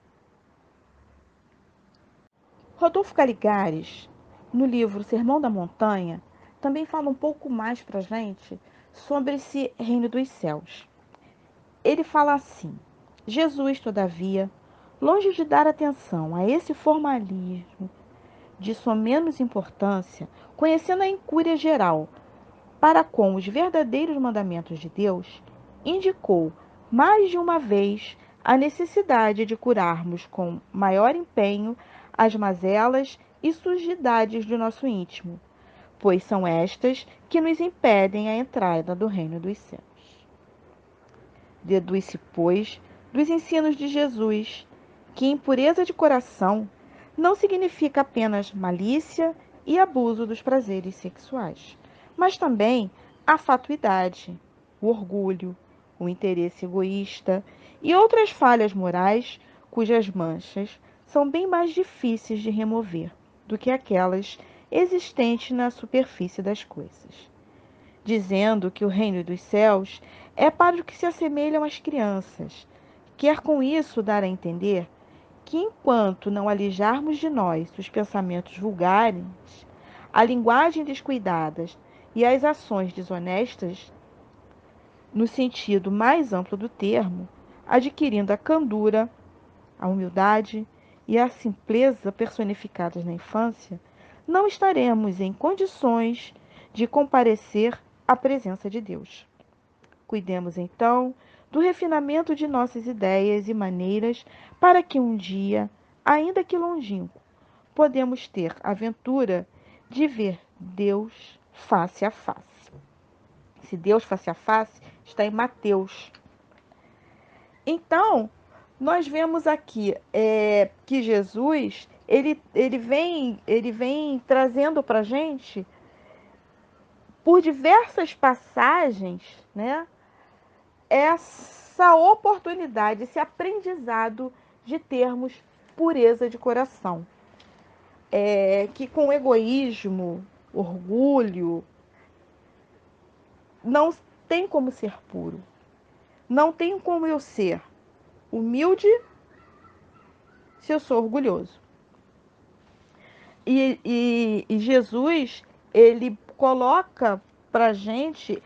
Rodolfo Caligares, no livro Sermão da Montanha, também fala um pouco mais para a gente sobre esse reino dos céus. Ele fala assim: Jesus, todavia, longe de dar atenção a esse formalismo de somenos importância, conhecendo a incúria geral para com os verdadeiros mandamentos de Deus, indicou mais de uma vez a necessidade de curarmos com maior empenho as mazelas e sujidades do nosso íntimo, pois são estas que nos impedem a entrada do reino dos céus. Deduz-se, pois, dos ensinos de Jesus, que impureza de coração não significa apenas malícia e abuso dos prazeres sexuais, mas também a fatuidade, o orgulho, o interesse egoísta e outras falhas morais cujas manchas são bem mais difíceis de remover do que aquelas existentes na superfície das coisas, dizendo que o reino dos céus é para o que se assemelham as crianças. Quer com isso dar a entender que, enquanto não alijarmos de nós os pensamentos vulgares, a linguagem descuidada e as ações desonestas, no sentido mais amplo do termo, adquirindo a candura, a humildade e a simpleza personificadas na infância, não estaremos em condições de comparecer à presença de Deus. Cuidemos, então, do refinamento de nossas ideias e maneiras para que um dia, ainda que longínquo, podemos ter a ventura de ver Deus face a face. Esse Deus face a face está em Mateus. Então, nós vemos aqui que Jesus ele vem trazendo para a gente, por diversas passagens, né, essa oportunidade, esse aprendizado de termos pureza de coração. Que com egoísmo, orgulho, não tem como ser puro. Não tem como eu ser humilde se eu sou orgulhoso. E Jesus, ele coloca para a gente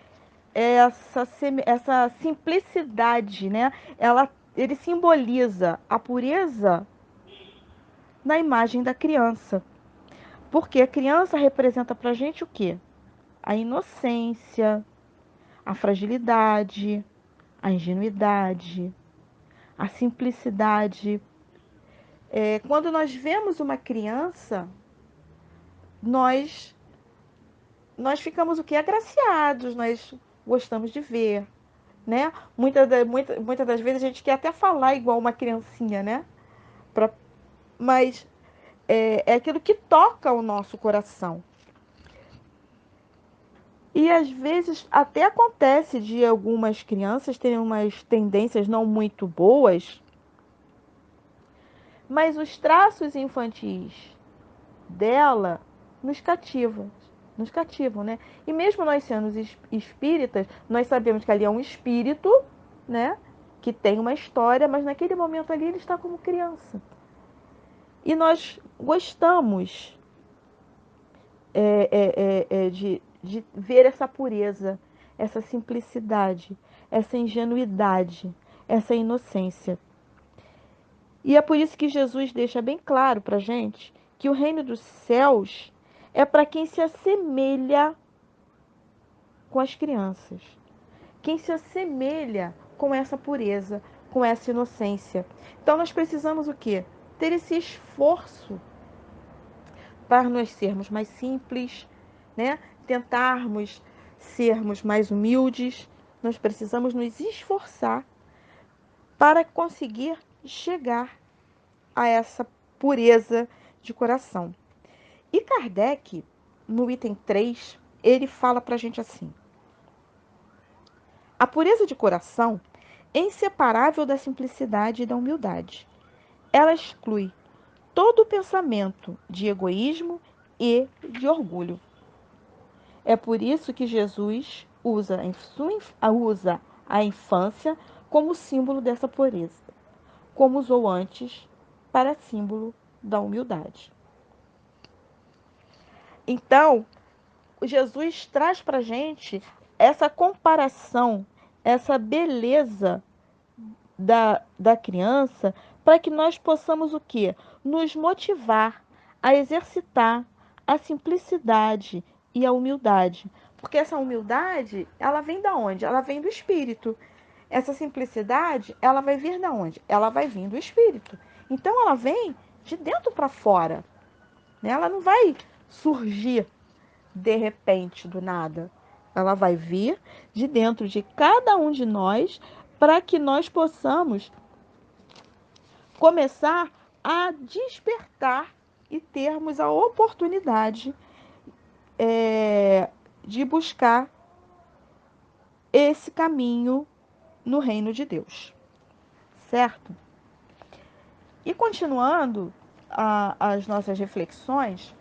essa simplicidade, né? Ele simboliza a pureza na imagem da criança. Porque a criança representa para a gente o quê? A inocência, a fragilidade, a ingenuidade, a simplicidade. Quando nós vemos uma criança, nós ficamos o quê? Agraciados, nós gostamos de ver, né? Muitas das vezes a gente quer até falar igual uma criancinha, né? Mas é aquilo que toca o nosso coração. E às vezes até acontece de algumas crianças terem umas tendências não muito boas, mas os traços infantis dela nos cativam, né? E mesmo nós sendo espíritas, nós sabemos que ali é um espírito, né? Que tem uma história, mas naquele momento ali ele está como criança. E nós gostamos de ver essa pureza, essa simplicidade, essa ingenuidade, essa inocência. E é por isso que Jesus deixa bem claro para a gente que o reino dos céus é para quem se assemelha com as crianças, quem se assemelha com essa pureza, com essa inocência. Então nós precisamos o quê? Ter esse esforço para nós sermos mais simples, né? Tentarmos sermos mais humildes. Nós precisamos nos esforçar para conseguir chegar a essa pureza de coração. E Kardec, no item 3, ele fala para a gente assim: a pureza de coração é inseparável da simplicidade e da humildade. Ela exclui todo o pensamento de egoísmo e de orgulho. É por isso que Jesus usa a infância como símbolo dessa pureza, como usou antes para símbolo da humildade. Então, Jesus traz para a gente essa comparação, essa beleza da criança, para que nós possamos o quê? Nos motivar a exercitar a simplicidade e a humildade. Porque essa humildade, ela vem da onde? Ela vem do espírito. Essa simplicidade, ela vai vir da onde? Ela vai vir do espírito. Então, ela vem de dentro para fora, né? Ela não vai surgir de repente, do nada. Ela vai vir de dentro de cada um de nós para que nós possamos começar a despertar e termos a oportunidade de buscar esse caminho no reino de Deus, certo? E continuando as nossas reflexões,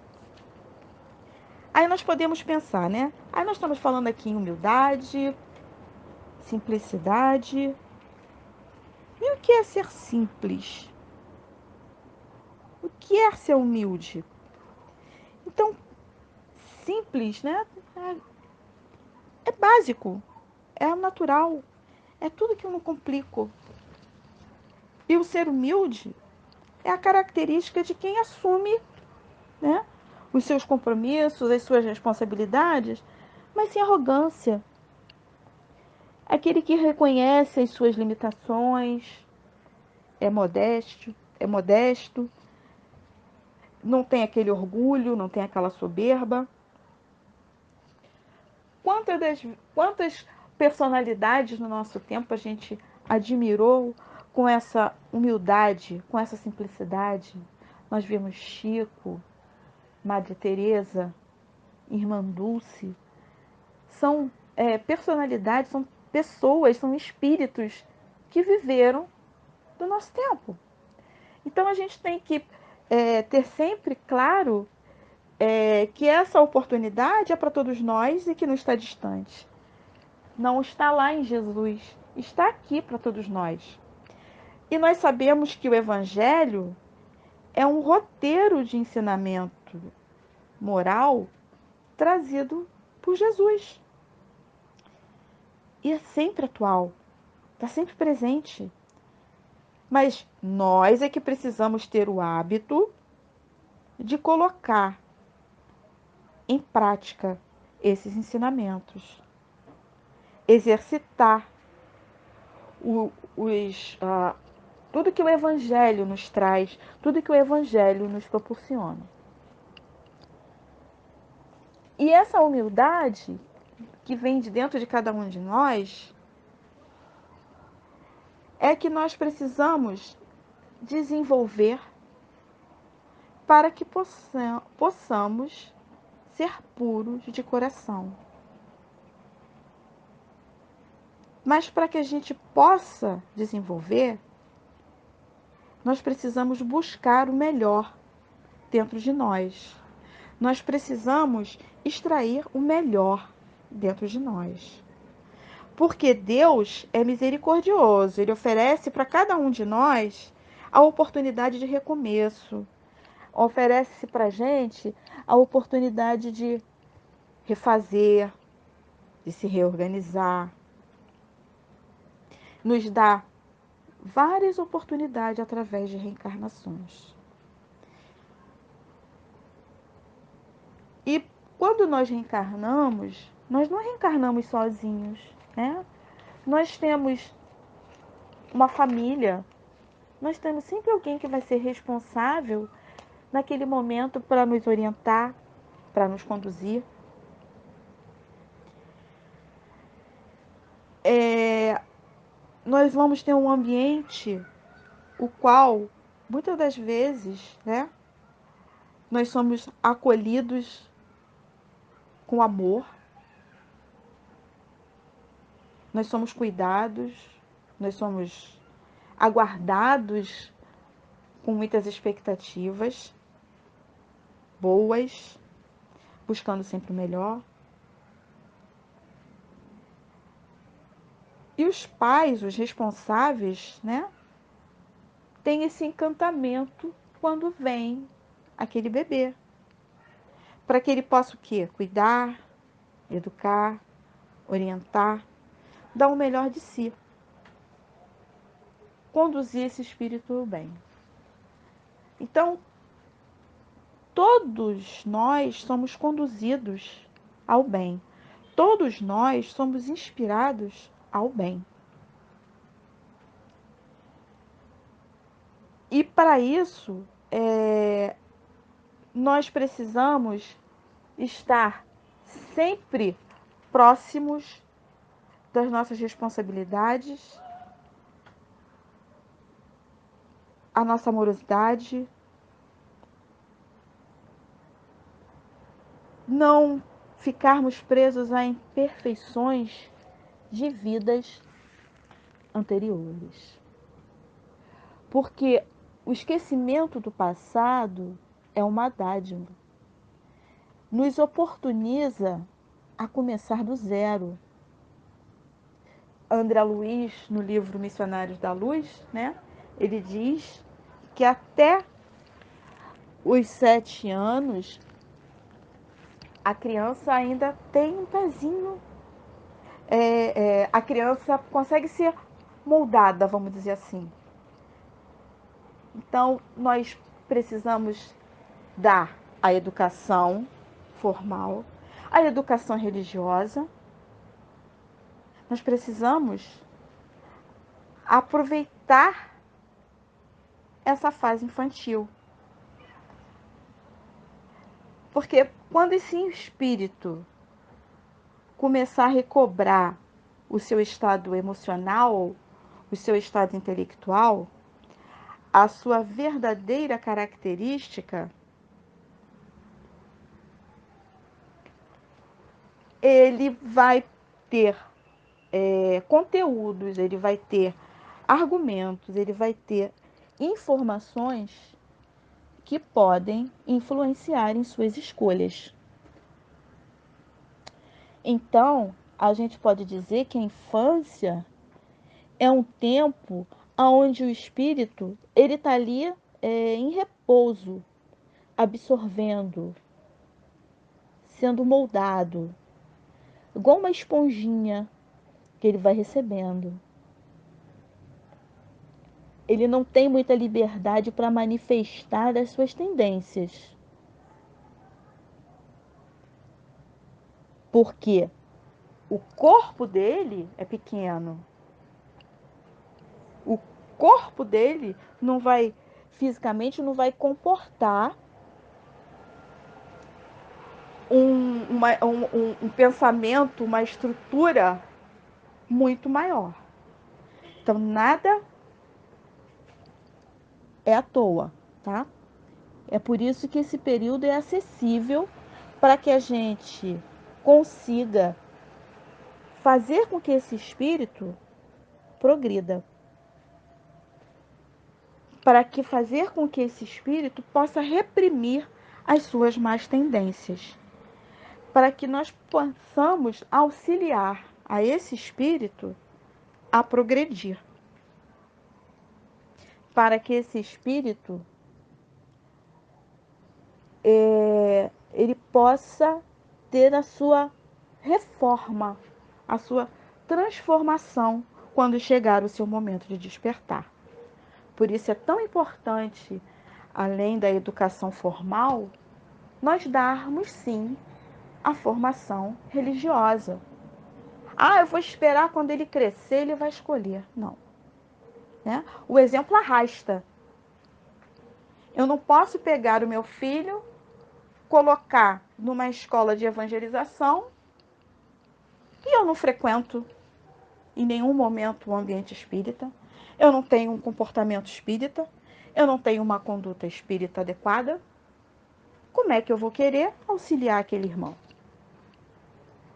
aí nós podemos pensar, né? Aí nós estamos falando aqui em humildade, simplicidade. E o que é ser simples? O que é ser humilde? Então, simples, né? É básico, é natural, é tudo que eu não complico. E o ser humilde é a característica de quem assume, né, os seus compromissos, as suas responsabilidades, mas sem arrogância. Aquele que reconhece as suas limitações, é modesto, não tem aquele orgulho, não tem aquela soberba. Quantas personalidades no nosso tempo a gente admirou com essa humildade, com essa simplicidade? Nós vimos Chico, Madre Teresa, Irmã Dulce. São personalidades, são pessoas, são espíritos que viveram do nosso tempo. Então a gente tem que ter sempre claro que essa oportunidade é para todos nós e que não está distante. Não está lá em Jesus, está aqui para todos nós. E nós sabemos que o Evangelho é um roteiro de ensinamento moral trazido por Jesus. E é sempre atual, está sempre presente. Mas nós é que precisamos ter o hábito de colocar em prática esses ensinamentos. Exercitar tudo que o Evangelho nos traz, tudo que o Evangelho nos proporciona. E essa humildade que vem de dentro de cada um de nós é que nós precisamos desenvolver para que possamos ser puros de coração. Mas para que a gente possa desenvolver, nós precisamos buscar o melhor dentro de nós. Nós precisamos extrair o melhor dentro de nós. Porque Deus é misericordioso, Ele oferece para cada um de nós a oportunidade de recomeço. Oferece para a gente a oportunidade de refazer, de se reorganizar. Nos dá várias oportunidades através de reencarnações. E quando nós reencarnamos, nós não reencarnamos sozinhos, né? Nós temos uma família, nós temos sempre alguém que vai ser responsável naquele momento para nos orientar, para nos conduzir. Nós vamos ter um ambiente o qual, muitas das vezes, né, nós somos acolhidos com amor, nós somos cuidados, nós somos aguardados com muitas expectativas boas, buscando sempre o melhor. E os pais, os responsáveis, né, têm esse encantamento quando vem aquele bebê. Para que ele possa o quê? Cuidar, educar, orientar, dar o melhor de si. Conduzir esse espírito bem. Então, todos nós somos conduzidos ao bem. Todos nós somos inspirados ao bem. E para isso, nós precisamos estar sempre próximos das nossas responsabilidades, a nossa amorosidade, não ficarmos presos a imperfeições de vidas anteriores. Porque o esquecimento do passado é uma dádiva. Nos oportuniza a começar do zero. André Luiz, no livro Missionários da Luz, né, ele diz que até os 7 anos, a criança ainda tem um pezinho. A criança consegue ser moldada, vamos dizer assim. Então, nós precisamos dar a educação formal, a educação religiosa. Nós precisamos aproveitar essa fase infantil. Porque quando esse espírito começar a recobrar o seu estado emocional, o seu estado intelectual, a sua verdadeira característica, ele vai ter conteúdos, ele vai ter argumentos, ele vai ter informações que podem influenciar em suas escolhas. Então, a gente pode dizer que a infância é um tempo onde o espírito ele está ali em repouso, absorvendo, sendo moldado, igual uma esponjinha que ele vai recebendo. Ele não tem muita liberdade para manifestar as suas tendências. Porque o corpo dele é pequeno. O corpo dele fisicamente não vai comportar um pensamento, uma estrutura muito maior. Então, nada é à toa, tá? É por isso que esse período é acessível para que a gente consiga fazer com que esse espírito progrida. Para que fazer com que esse espírito possa reprimir as suas más tendências. Para que nós possamos auxiliar a esse espírito a progredir. Para que esse espírito ele possa ter a sua reforma, a sua transformação quando chegar o seu momento de despertar. Por isso é tão importante, além da educação formal, nós darmos sim a formação religiosa. Eu vou esperar quando ele crescer, ele vai escolher. Não. Né? O exemplo arrasta. Eu não posso pegar o meu filho, colocar numa escola de evangelização e eu não frequento em nenhum momento o ambiente espírita, eu não tenho um comportamento espírita, eu não tenho uma conduta espírita adequada. Como é que eu vou querer auxiliar aquele irmão?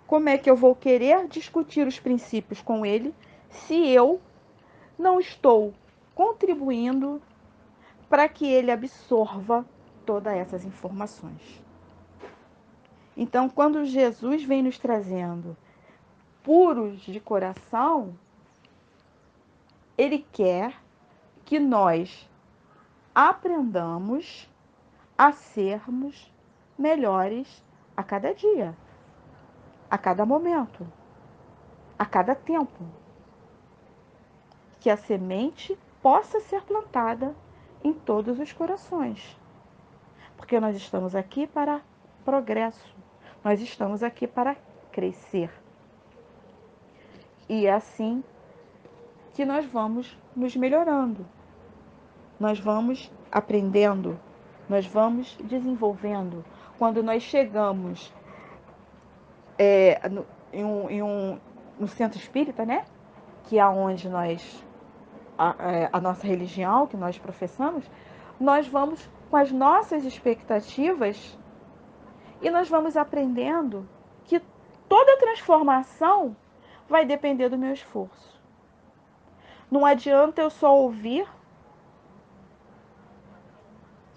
Como é que eu vou querer discutir os princípios com ele se eu não estou contribuindo para que ele absorva todas essas informações? Então, quando Jesus vem nos trazendo puros de coração, ele quer que nós aprendamos a sermos melhores a cada dia, a cada momento, a cada tempo. Que a semente possa ser plantada em todos os corações. Porque nós estamos aqui para progresso, nós estamos aqui para crescer. E é assim que nós vamos nos melhorando, nós vamos aprendendo, nós vamos desenvolvendo. Quando nós chegamos no centro espírita, né? Que é onde a nossa religião, que nós professamos, nós vamos com as nossas expectativas e nós vamos aprendendo que toda transformação vai depender do meu esforço. Não adianta eu só ouvir,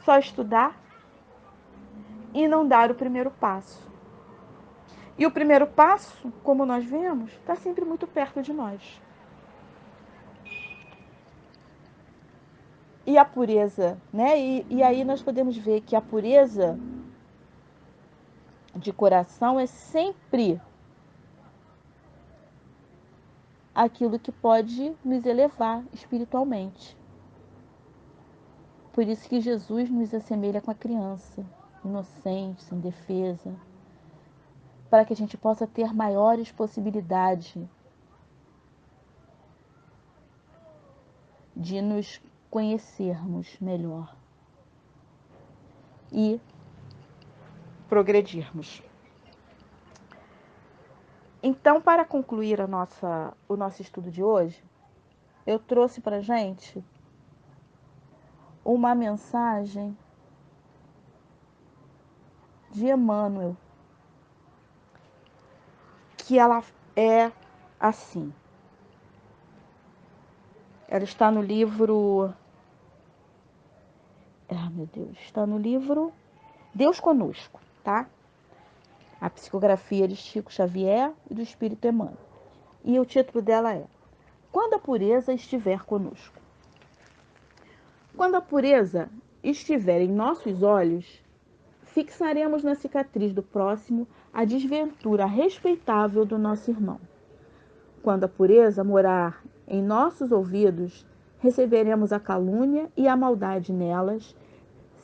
só estudar e não dar o primeiro passo. E o primeiro passo, como nós vemos, está sempre muito perto de nós. E a pureza, né? E aí nós podemos ver que a pureza de coração é sempre aquilo que pode nos elevar espiritualmente. Por isso que Jesus nos assemelha com a criança, inocente, sem defesa, para que a gente possa ter maiores possibilidades de nos conhecermos melhor e progredirmos. Então, para concluir o nosso estudo de hoje, eu trouxe para a gente uma mensagem de Emmanuel, que ela é assim. Ela está no livro... está no livro Deus Conosco, tá? A psicografia de Chico Xavier e do Espírito Emmanuel. E o título dela é Quando a pureza estiver conosco. Quando a pureza estiver em nossos olhos, fixaremos na cicatriz do próximo a desventura respeitável do nosso irmão. Quando a pureza morar em nossos ouvidos, receberemos a calúnia e a maldade nelas,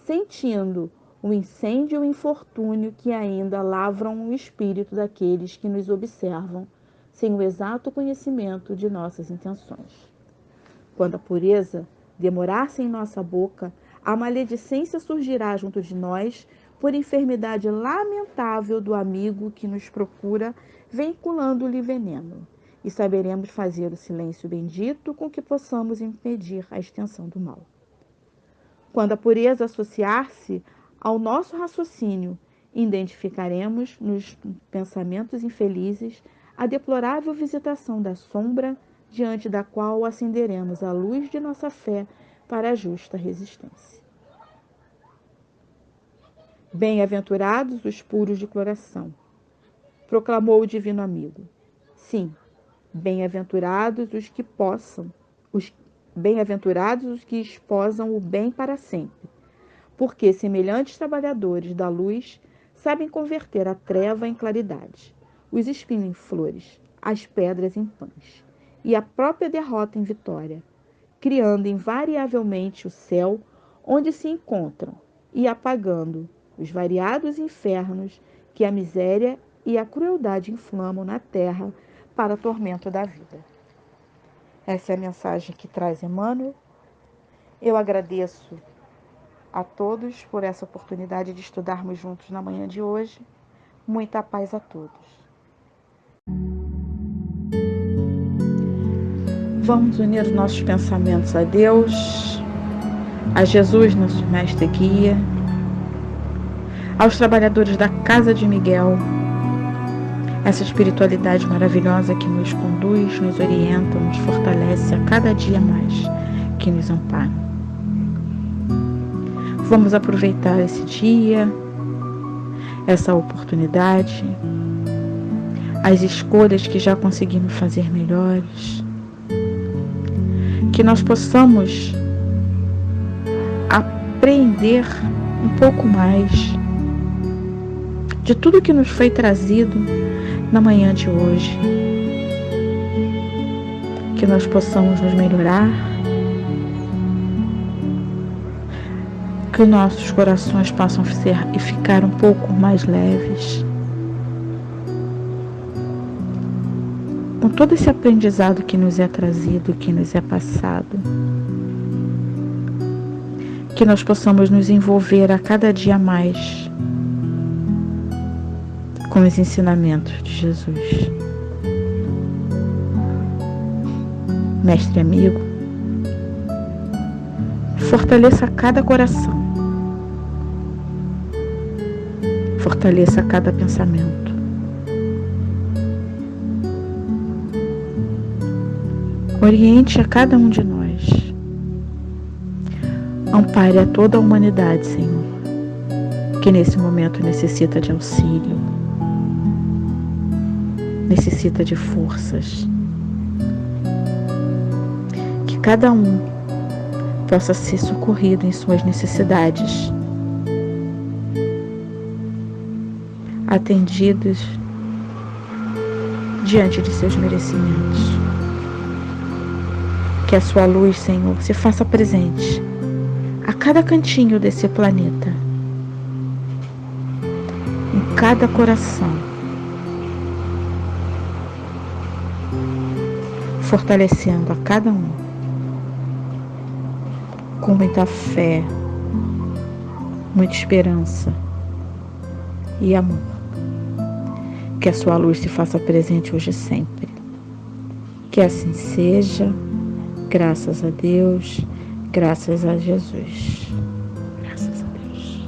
sentindo o incêndio e o infortúnio que ainda lavram o espírito daqueles que nos observam, sem o exato conhecimento de nossas intenções. Quando a pureza demorar-se em nossa boca, a maledicência surgirá junto de nós por enfermidade lamentável do amigo que nos procura, vinculando-lhe veneno, e saberemos fazer o silêncio bendito com que possamos impedir a extensão do mal. Quando a pureza associar-se ao nosso raciocínio, identificaremos nos pensamentos infelizes a deplorável visitação da sombra diante da qual acenderemos a luz de nossa fé para a justa resistência. Bem-aventurados os puros de coração, proclamou o divino amigo. Sim, bem-aventurados os que bem-aventurados os que esposam o bem para sempre, porque semelhantes trabalhadores da luz sabem converter a treva em claridade, os espinhos em flores, as pedras em pães, e a própria derrota em vitória, criando invariavelmente o céu onde se encontram e apagando os variados infernos que a miséria e a crueldade inflamam na terra para o tormento da vida. Essa é a mensagem que traz Emmanuel. Eu agradeço a todos por essa oportunidade de estudarmos juntos na manhã de hoje. Muita paz a todos. Vamos unir os nossos pensamentos a Deus, a Jesus, nosso mestre guia, aos trabalhadores da Casa de Miguel, essa espiritualidade maravilhosa que nos conduz, nos orienta, nos fortalece a cada dia mais, que nos ampara. Vamos aproveitar esse dia, essa oportunidade, as escolhas que já conseguimos fazer melhores, que nós possamos aprender um pouco mais de tudo que nos foi trazido na manhã de hoje, que nós possamos nos melhorar, que os nossos corações possam ser e ficar um pouco mais leves. Com todo esse aprendizado que nos é trazido, que nos é passado, que nós possamos nos envolver a cada dia mais com os ensinamentos de Jesus. Mestre amigo, fortaleça cada coração, fortaleça cada pensamento. Oriente a cada um de nós. Ampare a toda a humanidade, Senhor, que nesse momento necessita de auxílio, necessita de forças. Que cada um possa ser socorrido em suas necessidades, atendidos diante de seus merecimentos. Que a sua luz, Senhor, se faça presente a cada cantinho desse planeta, em cada coração, fortalecendo a cada um com muita fé, muita esperança e amor. Que a sua luz se faça presente hoje e sempre. Que assim seja. Graças a Deus, graças a Jesus. Graças a Deus.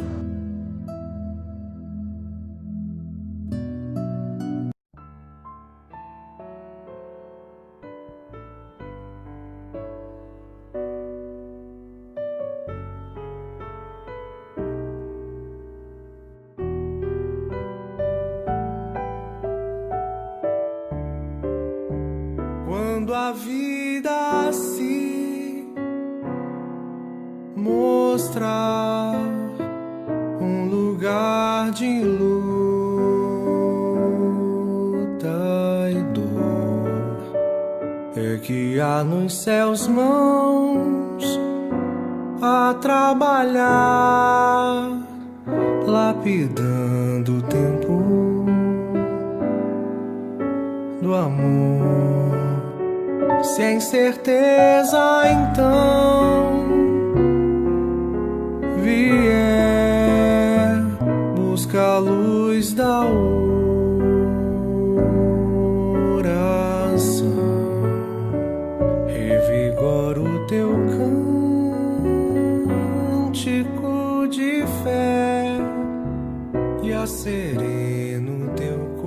Quando a vida se mostrar um lugar de luta e dor, é que há nos céus mãos a trabalhar, lapidando o tempo do amor. Se a incerteza então vier, busca a luz da oração, revigora o teu cântico de fé e acerena o teu